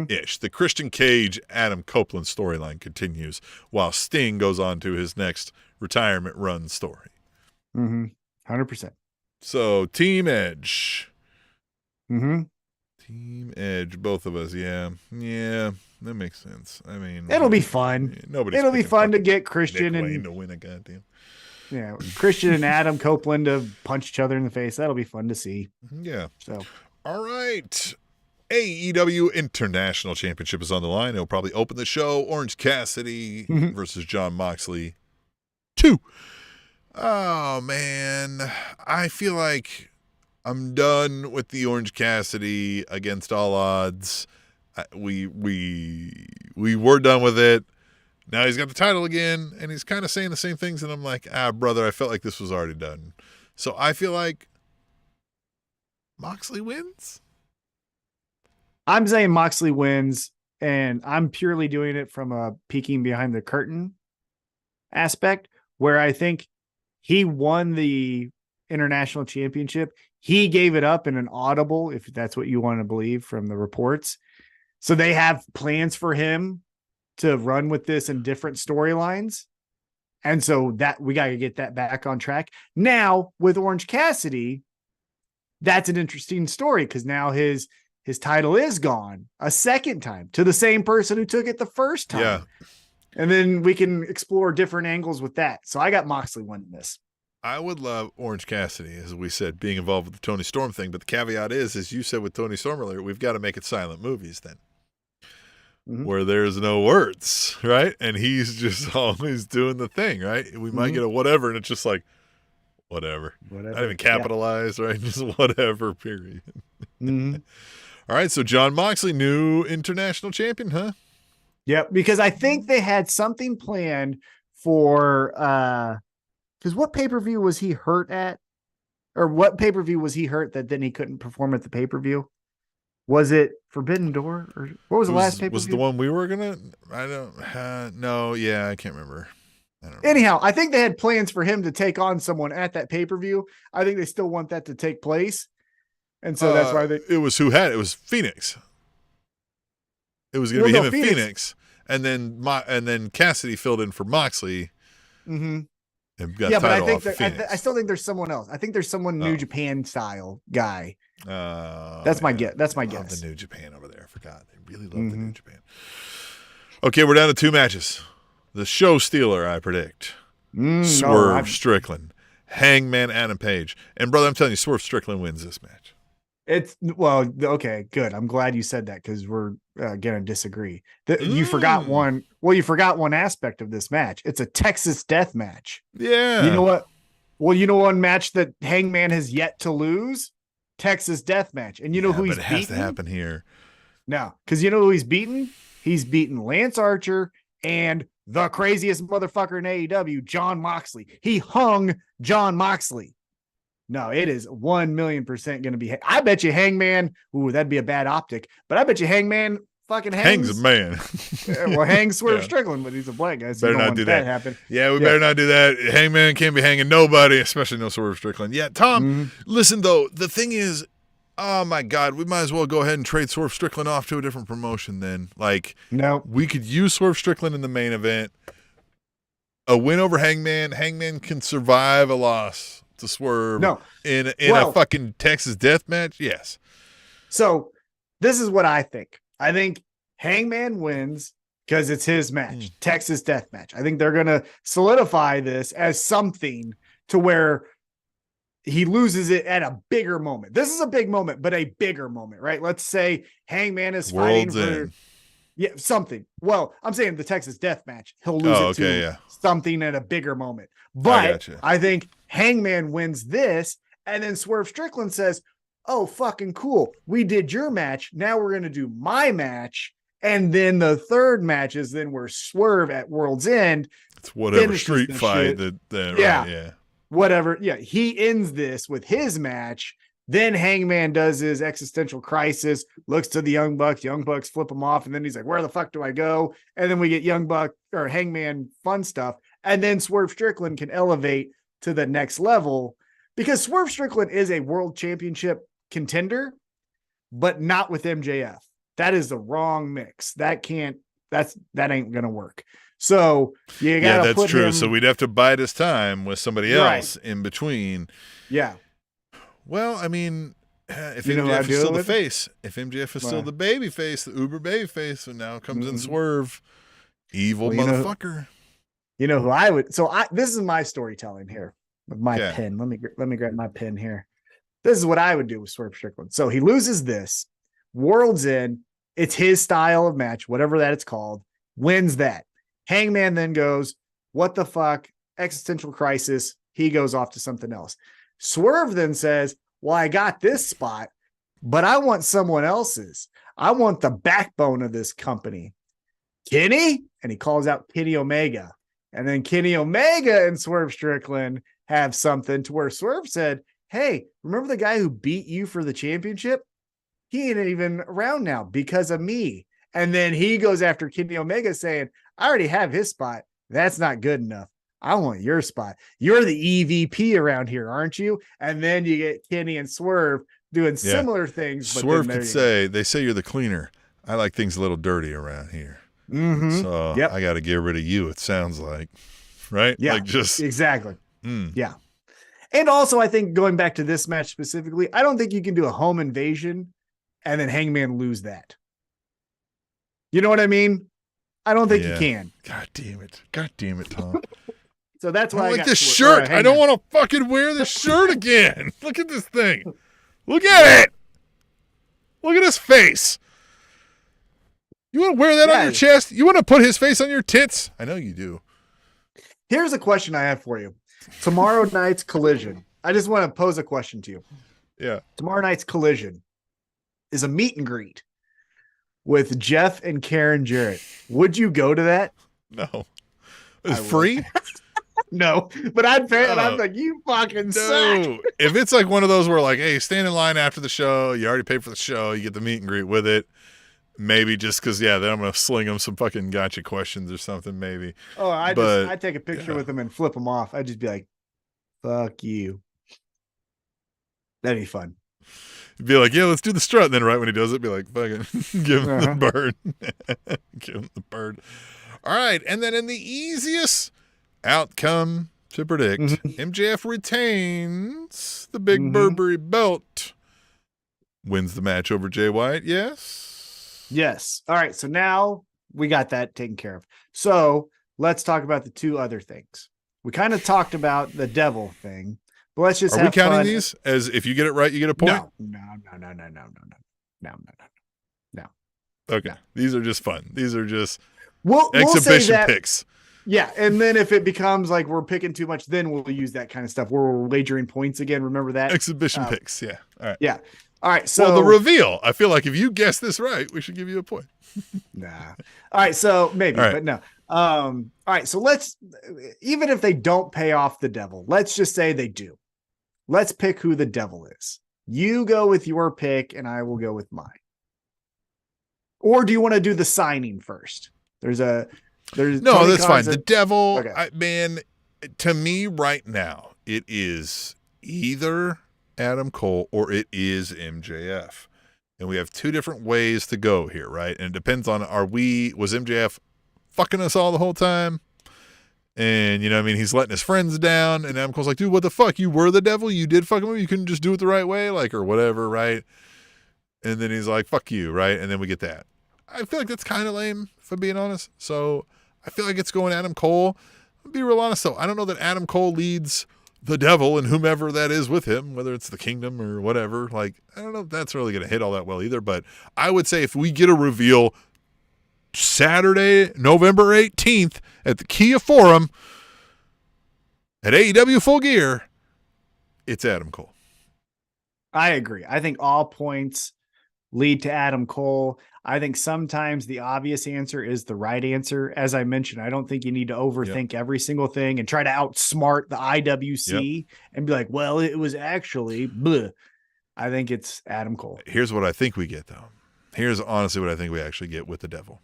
Ish. The Christian Cage, Adam Copeland storyline continues while Sting goes on to his next retirement run story. 100%. So Team Edge. Mm-hmm. Team Edge, both of us. Yeah, that makes sense. I mean, It'll be fun. Nobody's It'll be picking fun to fucking get Nick Christian Wayne and to win a goddamn. Christian and Adam Copeland to punch each other in the face. That'll be fun to see. Yeah. So, all right. AEW International Championship is on the line. It'll probably open the show. Orange Cassidy versus Jon Moxley 2. Oh, man. I feel like I'm done with the Orange Cassidy against all odds. We were done with it. Now he's got the title again, and he's kind of saying the same things, and I'm like, brother, I felt like this was already done. So I feel like Moxley wins. I'm saying Moxley wins, and I'm purely doing it from a peeking behind the curtain aspect, where I think he won the international championship. He gave it up in an audible, if that's what you want to believe from the reports. So they have plans for him to run with this in different storylines. And so that we got to get that back on track. Now with Orange Cassidy, that's an interesting story because now his title is gone a second time to the same person who took it the first time. Yeah. And then we can explore different angles with that. So I got Moxley winning this. I would love Orange Cassidy, as we said, being involved with the Tony Storm thing. But the caveat is, as you said with Tony Storm earlier, we've got to make it silent movies then. Where there's no words, right? And he's just always doing the thing, right? We might get a whatever, and it's just like, whatever. Not even capitalized, right? Just whatever, period. All right, so Jon Moxley, new international champion, huh? Yep, because I think they had something planned for because what pay-per-view was he hurt at? Or what pay-per-view was he hurt that then he couldn't perform at the pay-per-view? Was it Forbidden Door? Or what was the last pay-per-view? Was the one we were gonna? I don't. No, yeah, I can't remember. I don't know. Anyhow, I think they had plans for him to take on someone at that pay-per-view. I think they still want that to take place, and so that's why it was it was Phoenix. It was going to be him and Phoenix, and then Cassidy filled in for Moxley. And got but I think I still think there's someone else. I think there's someone New Japan style guy. That's my guess. That's my guess. The New Japan over there. I forgot. They really love the New Japan. Okay, we're down to 2 matches. The show stealer, I predict. Swerve Strickland, Hangman Adam Page, and brother, I'm telling you, Swerve Strickland wins this match. Okay, good. I'm glad you said that because we're gonna disagree. You forgot one. Well, you forgot one aspect of this match. It's a Texas death match. Yeah. You know what? Well, you know one match that Hangman has yet to lose? Texas death match. And you know who he's beaten? It has to happen here. No, because you know who he's beaten? He's beaten Lance Archer and the craziest motherfucker in AEW, Jon Moxley. He hung Jon Moxley. No, it is 1,000,000% going to be. I bet you Hangman. Ooh, that'd be a bad optic. But I bet you Hangman fucking hangs a man. Well, hangs Swerve Strickland, but he's a black guy. So better not do that. Happen. Yeah, we better not do that. Hangman can't be hanging nobody, especially no Swerve Strickland. Yeah, Tom. Listen though, the thing is, oh my God, we might as well go ahead and trade Swerve Strickland off to a different promotion. Then, we could use Swerve Strickland in the main event. A win over Hangman. Hangman can survive a loss to Swerve in a fucking Texas death match. Yes. So this is what I think. I think Hangman wins because it's his match, Texas death match. I think they're going to solidify this as something to where he loses it at a bigger moment. This is a big moment, but a bigger moment, right? Let's say Hangman is fighting for something. Well, I'm saying the Texas death match. He'll lose something at a bigger moment. But I think Hangman wins this, and then Swerve Strickland says, oh, fucking cool. We did your match. Now we're going to do my match. And then the third match is then where Swerve at World's End. It's whatever street fight whatever. Yeah. He ends this with his match. Then Hangman does his existential crisis, looks to the Young Bucks. Young Bucks flip him off. And then he's like, where the fuck do I go? And then we get Young Buck or Hangman fun stuff. And then Swerve Strickland can elevate to the next level because Swerve Strickland is a world championship contender, but not with MJF. That is the wrong mix. That ain't going to work. So you got to that's true. So we'd have to bide his time with somebody else in between. Yeah. Well, I mean, if You know who I'd MJF do is it still the with? face, if MJF is still the baby face, the uber baby face, and now comes in Swerve, evil Well, motherfucker. You know who I would. So this is my storytelling here with my Okay. pen. Let me grab my pen here. This is what I would do with Swerve Strickland. So he loses this, World's End. It's his style of match, whatever that it's called, wins that. Hangman then goes, what the fuck? Existential crisis. He goes off to something else. Swerve then says, well, I got this spot, but I want someone else's. I want the backbone of this company. Kenny? And he calls out Kenny Omega. And then Kenny Omega and Swerve Strickland have something to where Swerve said, hey, remember the guy who beat you for the championship? He ain't even around now because of me. And then he goes after Kenny Omega saying, I already have his spot. That's not good enough. I want your spot. You're the EVP around here, aren't you? And then you get Kenny and Swerve doing similar things. But Swerve could say, they say you're the cleaner. I like things a little dirty around here. Mm-hmm. So I got to get rid of you, it sounds like. Right? Yeah, like just exactly. Yeah. And also, I think going back to this match specifically, I don't think you can do a home invasion and then Hangman lose that. You know what I mean? I don't think you can. God damn it, Tom. So that's why I like this shirt. I don't want to fucking wear this shirt again. Look at this thing. Look at it. Look at his face. You want to wear that on your chest? You want to put his face on your tits? I know you do. Here's a question I have for you. Tomorrow night's Collision. I just want to pose a question to you. Yeah. Tomorrow night's Collision is a meet and greet with Jeff and Karen Jarrett. Would you go to that? No. It's free? No, but I'd pay and I'm like, you fucking suck. If it's like one of those where like, hey, stand in line after the show, you already paid for the show, you get the meet and greet with it. Maybe just because, then I'm going to sling them some fucking gotcha questions or something, maybe. Oh, I'd take a picture with them and flip them off. I'd just be like, fuck you. That'd be fun. You'd be like, yeah, let's do the strut. And then right when he does it, be like, fucking give him the bird. Give him the bird. All right. And then in the easiest outcome to predict, MJF retains the big Burberry belt. Wins the match over Jay White. Yes. All right. So now we got that taken care of. So let's talk about the two other things. We kind of talked about the devil thing, but let's just Are we counting these as if you get it right, you get a point? No. Okay. No. These are just fun. These are just exhibition picks. Yeah. And then if it becomes like we're picking too much, then we'll use that kind of stuff where we're wagering points again. Remember that? Exhibition picks. Yeah. All right. Yeah. All right. So the reveal, I feel like if you guess this right, we should give you a point. Nah. All right. So maybe, but no. All right. So even if they don't pay off the devil, let's just say they do. Let's pick who the devil is. You go with your pick and I will go with mine. Or do you want to do the signing first? No, that's fine. The devil, okay. Man, to me right now, it is either Adam Cole or it is MJF. And we have two different ways to go here, right? And it depends on was MJF fucking us all the whole time? And, he's letting his friends down. And Adam Cole's like, dude, what the fuck? You were the devil? You did fuck him? You couldn't just do it the right way? Like, or whatever, right? And then he's like, fuck you, right? And then we get that. I feel like that's kind of lame, if I'm being honest. So I feel like it's going Adam Cole. I'll be real honest, though. I don't know that Adam Cole leads the devil and whomever that is with him, whether it's the kingdom or whatever. Like, I don't know if that's really going to hit all that well either. But I would say if we get a reveal Saturday, November 18th at the Kia Forum at AEW Full Gear, it's Adam Cole. I agree. I think all points lead to Adam Cole. I think sometimes the obvious answer is the right answer. As I mentioned, I don't think you need to overthink every single thing and try to outsmart the IWC and be like, well, it was actually bleh. I think it's Adam Cole. Here's what I think we get, though. Here's honestly what I think we actually get with the devil.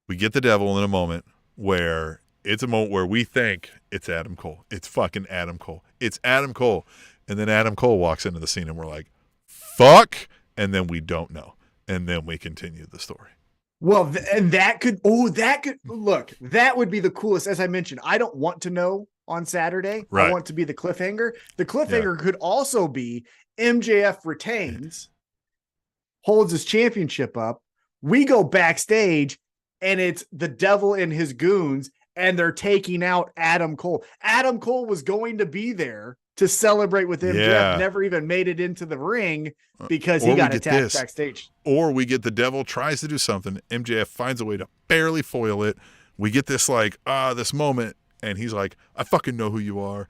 We get the devil in a moment where it's a moment where we think it's Adam Cole. It's fucking Adam Cole. It's Adam Cole. And then Adam Cole walks into the scene and we're like, fuck. And then we don't know. And then we continue the story. Well, and that could look, that would be the coolest. As I mentioned, I don't want to know on Saturday. Right. I want to be the cliffhanger. The cliffhanger could also be MJF retains, holds his championship up. We go backstage and it's the devil and his goons, and they're taking out Adam Cole. Adam Cole was going to be there to celebrate with MJF, never even made it into the ring because he got attacked backstage. Or we get the devil tries to do something. MJF finds a way to barely foil it. We get this this moment, and he's like, I fucking know who you are.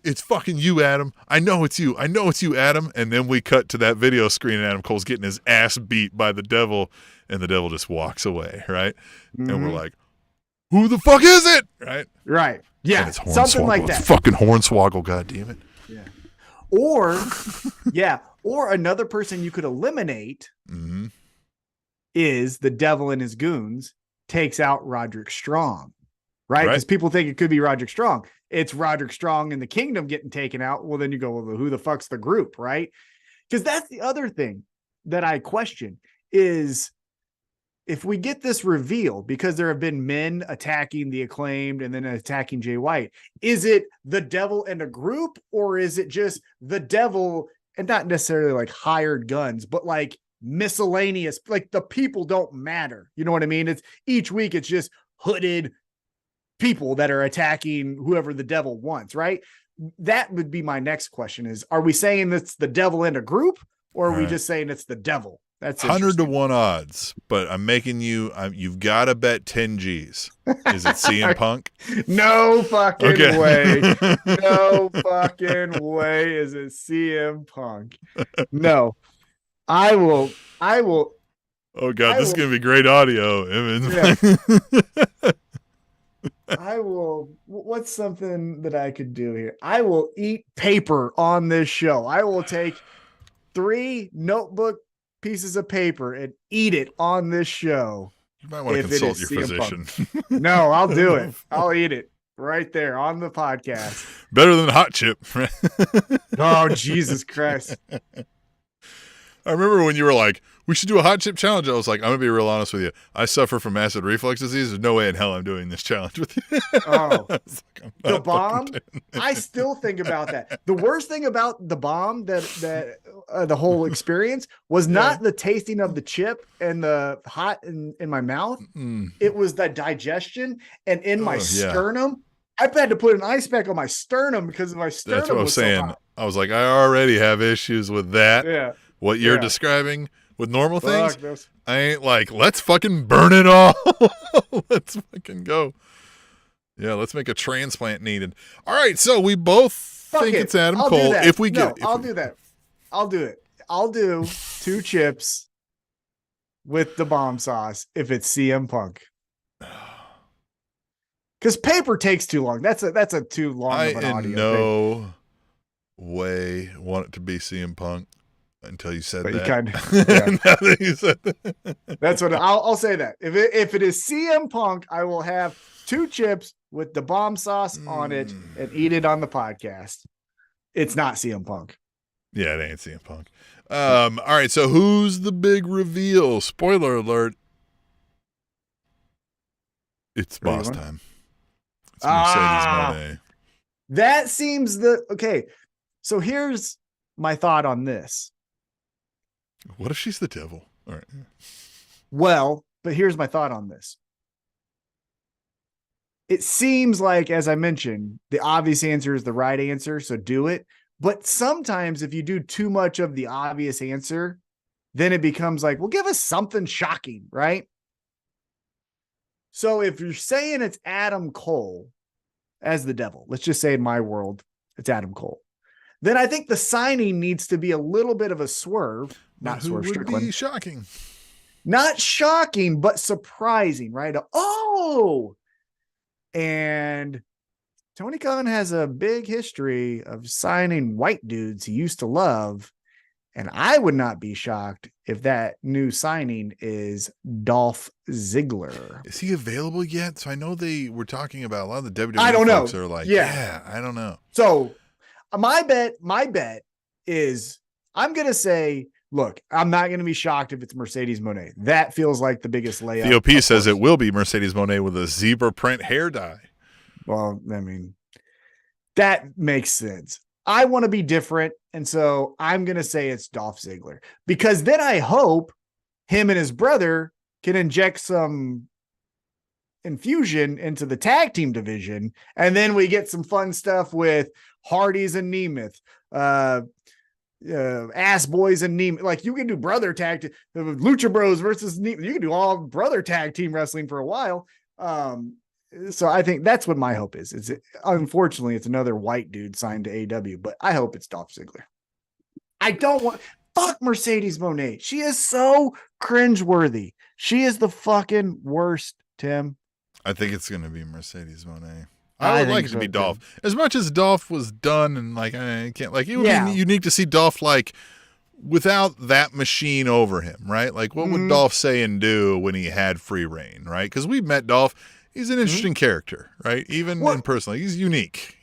It's fucking you, Adam. I know it's you. I know it's you, Adam. And then we cut to that video screen, and Adam Cole's getting his ass beat by the devil, and the devil just walks away, right? Mm-hmm. And we're like, who the fuck is it? Right. Yeah, and it's something like that. It's fucking Hornswoggle, goddammit. Yeah. Or another person you could eliminate is the devil and his goons takes out Roderick Strong, right? Because people think it could be Roderick Strong. It's Roderick Strong and the Kingdom getting taken out. Well, then you go, well, who the fuck's the group, right? Because that's the other thing that I question is, if we get this reveal, because there have been men attacking the Acclaimed and then attacking Jay White, is it the devil and a group, or is it just the devil and not necessarily like hired guns, but like miscellaneous, like the people don't matter. You know what I mean? It's each week, it's just hooded people that are attacking whoever the devil wants, right? That would be my next question is, are we saying it's the devil and a group, or are we just saying it's the devil? That's 100 to 1 odds, but I'm making you've got to bet 10 G's. Is it CM Punk? No fucking way. No fucking way is it CM Punk. No. I will. Oh God, this is going to be great audio. I will. What's something that I could do here? I will eat paper on this show. I will take 3 notebook pieces of paper and eat it on this show. You might want to consult your physician. No, I'll do it. I'll eat it right there on the podcast. Better than hot chip. Oh, Jesus Christ. I remember when you were like, we should do a hot chip challenge. I was like, I'm going to be real honest with you. I suffer from acid reflux disease. There's no way in hell I'm doing this challenge with you. Oh, the bomb. I still think about that. The worst thing about the bomb that the whole experience was not the tasting of the chip and the hot in my mouth. It was the digestion and in my sternum. I've had to put an ice pack on my sternum because my sternum That's what I was saying. So hot. I was like, I already have issues with that. Yeah. What you're describing with normal things, I ain't like, let's fucking burn it all. Let's fucking go. Yeah, let's make a transplant needed. All right, so we both think it's Adam Cole. If we get, I'll do that. I'll do it. I'll do 2 chips with the bomb sauce if it's CM Punk. Because paper takes too long. That's a too long of an audio. I in no way want it to be CM Punk. Until you said that. You kind of, now that you said that. That's what I'll say that. If it is CM Punk, I will have 2 chips with the bomb sauce on it and eat it on the podcast. It's not CM Punk. Yeah, it ain't CM Punk. All right, so who's the big reveal? Spoiler alert. It's boss time. It's Mercedes Moné. That seems okay. So here's my thought on this. What if she's the devil? All right. Well, but here's my thought on this. It seems like, as I mentioned, the obvious answer is the right answer, so do it. But sometimes if you do too much of the obvious answer, then it becomes like, well, give us something shocking, right? So if you're saying it's Adam Cole as the devil, let's just say in my world, it's Adam Cole. Then I think the signing needs to be a little bit of a swerve. Not Swerve Strickland. Would be shocking. Not shocking, but surprising, right? Oh! And Tony Khan has a big history of signing white dudes he used to love. And I would not be shocked if that new signing is Dolph Ziggler. Is he available yet? So I know they were talking about a lot of the WWE I don't folks know. are like, yeah, I don't know. So my bet is I'm going to say, look, I'm not going to be shocked if it's Mercedes Moné. That feels like the biggest layup. The OP says it will be Mercedes Moné with a zebra print hair dye. Well, I mean, that makes sense. I want to be different. And so I'm going to say it's Dolph Ziggler, because then I hope him and his brother can inject some infusion into the tag team division. And then we get some fun stuff with Hardys and Nemeth, Ass Boys and Nemeth. Like, you can do brother tag, Lucha Bros versus Nemeth. You can do all brother tag team wrestling for a while. So I think that's what my hope is. Unfortunately, it's another white dude signed to AEW, but I hope it's Dolph Ziggler. I don't want, fuck Mercedes Moné. She is so cringeworthy. She is the fucking worst, Tim. I think it's going to be Mercedes Moné. I would like it to be Dolph. As much as Dolph was done, and like, I can't, like, it would be unique to see Dolph, like, without that machine over him, right? Like, what would Dolph say and do when he had free reign, right? Because we've met Dolph. He's an interesting character, right? Even in person, he's unique.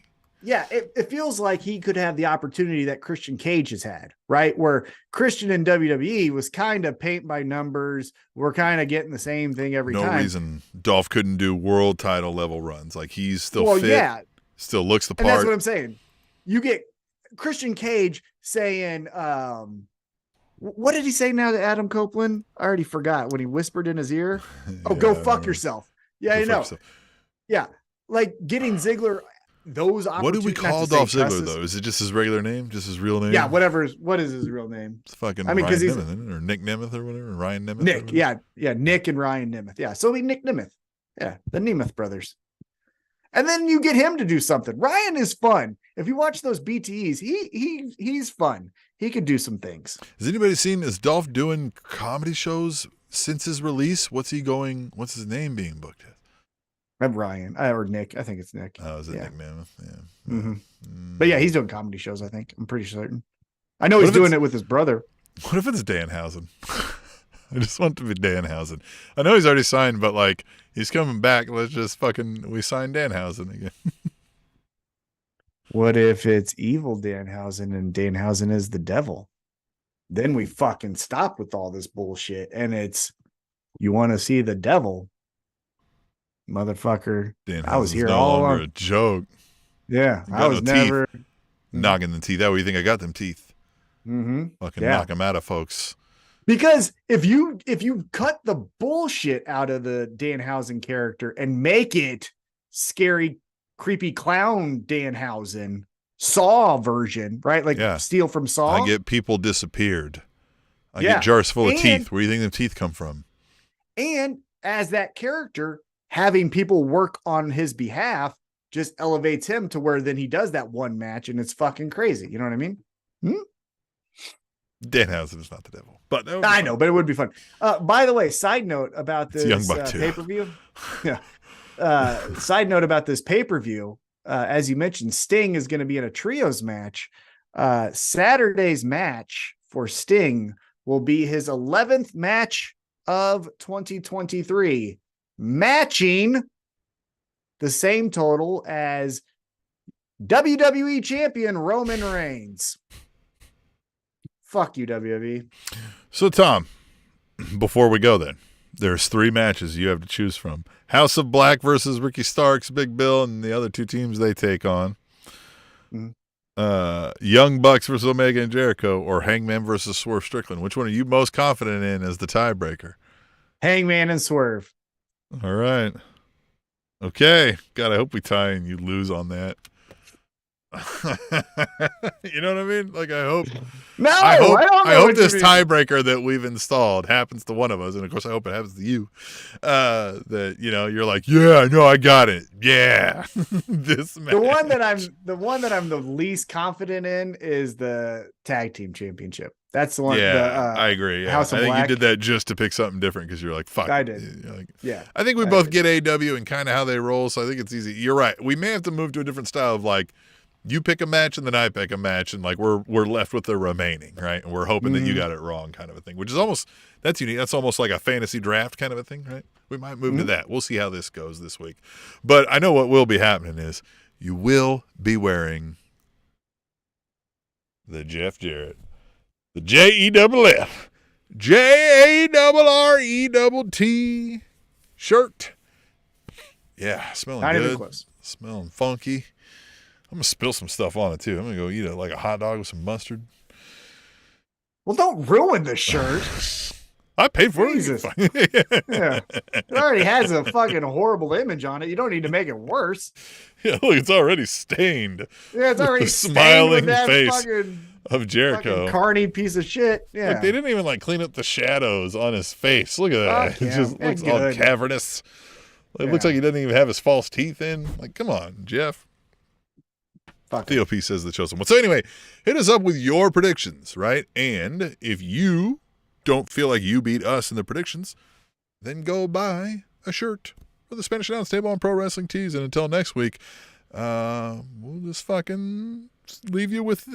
Yeah, it feels like he could have the opportunity that Christian Cage has had, right? Where Christian in WWE was kind of paint by numbers. We're kind of getting the same thing every time. No reason Dolph couldn't do world title level runs. Like, he's still fit, still looks the part. And that's what I'm saying. You get Christian Cage saying, what did he say now to Adam Copeland? I already forgot when he whispered in his ear. Oh, go fuck yourself. Yeah, I know. Yeah, like getting Ziggler those opportunities. What do we call Dolph Ziggler, though? Is it just his regular name? Just his real name? Yeah, what is his real name? It's fucking Ryan Nemeth, or Nick Nemeth or whatever. Ryan Nemeth. Nick, yeah, Nick and Ryan Nemeth. Yeah, so it'll be Nick Nemeth. Yeah, the Nemeth brothers. And then you get him to do something. Ryan is fun. If you watch those BTEs, he's fun. He could do some things. Has anybody seen, is Dolph doing comedy shows since his release? What's his name being booked as? Ryan or Nick. I think it's Nick. Oh, is it Nick Mammoth? Yeah. Mm-hmm. But yeah, he's doing comedy shows, I think. I'm pretty certain. I know he's doing it with his brother. What if it's Danhausen? I just want it to be Danhausen. I know he's already signed, but like, he's coming back. Let's just we sign Danhausen again. What if it's evil Danhausen and Danhausen is the devil? Then we fucking stop with all this bullshit. And it's, you want to see the devil? Motherfucker, I was here all along. A joke. Yeah, I was never knocking the teeth out. Where you think I got them teeth? Fucking knock them out of folks. Because if you cut the bullshit out of the Danhausen character and make it scary, creepy clown Danhausen, Saw version, right? Like steal from Saw. I get people disappeared. I get jars full of teeth. Where do you think the teeth come from? And as that character, having people work on his behalf just elevates him to where then he does that one match and it's fucking crazy. You know what I mean? Danhausen is not the devil, but I know, but it would be fun. By the way, side note about this pay-per-view. Side note about this pay-per-view. As you mentioned, Sting is going to be in a trios match. Saturday's match for Sting will be his 11th match of 2023. Matching the same total as WWE champion Roman Reigns. Fuck you, WWE. So, Tom, before we go then, there's 3 matches you have to choose from. House of Black versus Ricky Starks, Big Bill, and the other 2 teams they take on. Young Bucks versus Omega and Jericho, or Hangman versus Swerve Strickland. Which one are you most confident in as the tiebreaker? Hangman and Swerve. All right. Okay. God, I hope we tie and you lose on that. You know what I mean? Like, I hope. No, I hope this tiebreaker that we've installed happens to one of us, and of course, I hope it happens to you. That you're like, yeah, no, I got it. Yeah, this match. The one that I'm the least confident in is the tag team championship. That's the one. Yeah, I agree. Yeah. I think Black. You did that just to pick something different because you're like, fuck. I did. I think we both get AEW and kind of how they roll, so I think it's easy. You're right. We may have to move to a different style of like, you pick a match and then I pick a match, and like we're left with the remaining, right? And we're hoping that you got it wrong, kind of a thing, which is that's unique. That's almost like a fantasy draft kind of a thing, right? We might move to that. We'll see how this goes this week. But I know what will be happening is you will be wearing the Jeff Jarrett, the JEFF, JARRETT shirt. Yeah, smelling not good. Even close. Smelling funky. I'm going to spill some stuff on it, too. I'm going to go eat it like a hot dog with some mustard. Well, don't ruin the shirt. I paid for Jesus. it. Yeah. It already has a fucking horrible image on it. You don't need to make it worse. Yeah, look, it's already stained. Yeah, it's already the stained smiling with that face fucking of Jericho. carny piece of shit. Yeah. Look, they didn't even like clean up the shadows on his face. Look at that. Fuck It yeah. just looks all Good. cavernous. It looks Yeah. like he doesn't even have his false teeth in. Like, come on, Jeff. Fuck. TOP says the chosen one. So anyway, hit us up with your predictions, right? And if you don't feel like you beat us in the predictions, then go buy a shirt for the Spanish Announce Table on Pro Wrestling Tees. And until next week, we'll just fucking leave you with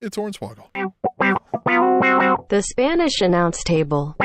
It's Hornswoggle. The Spanish Announce Table.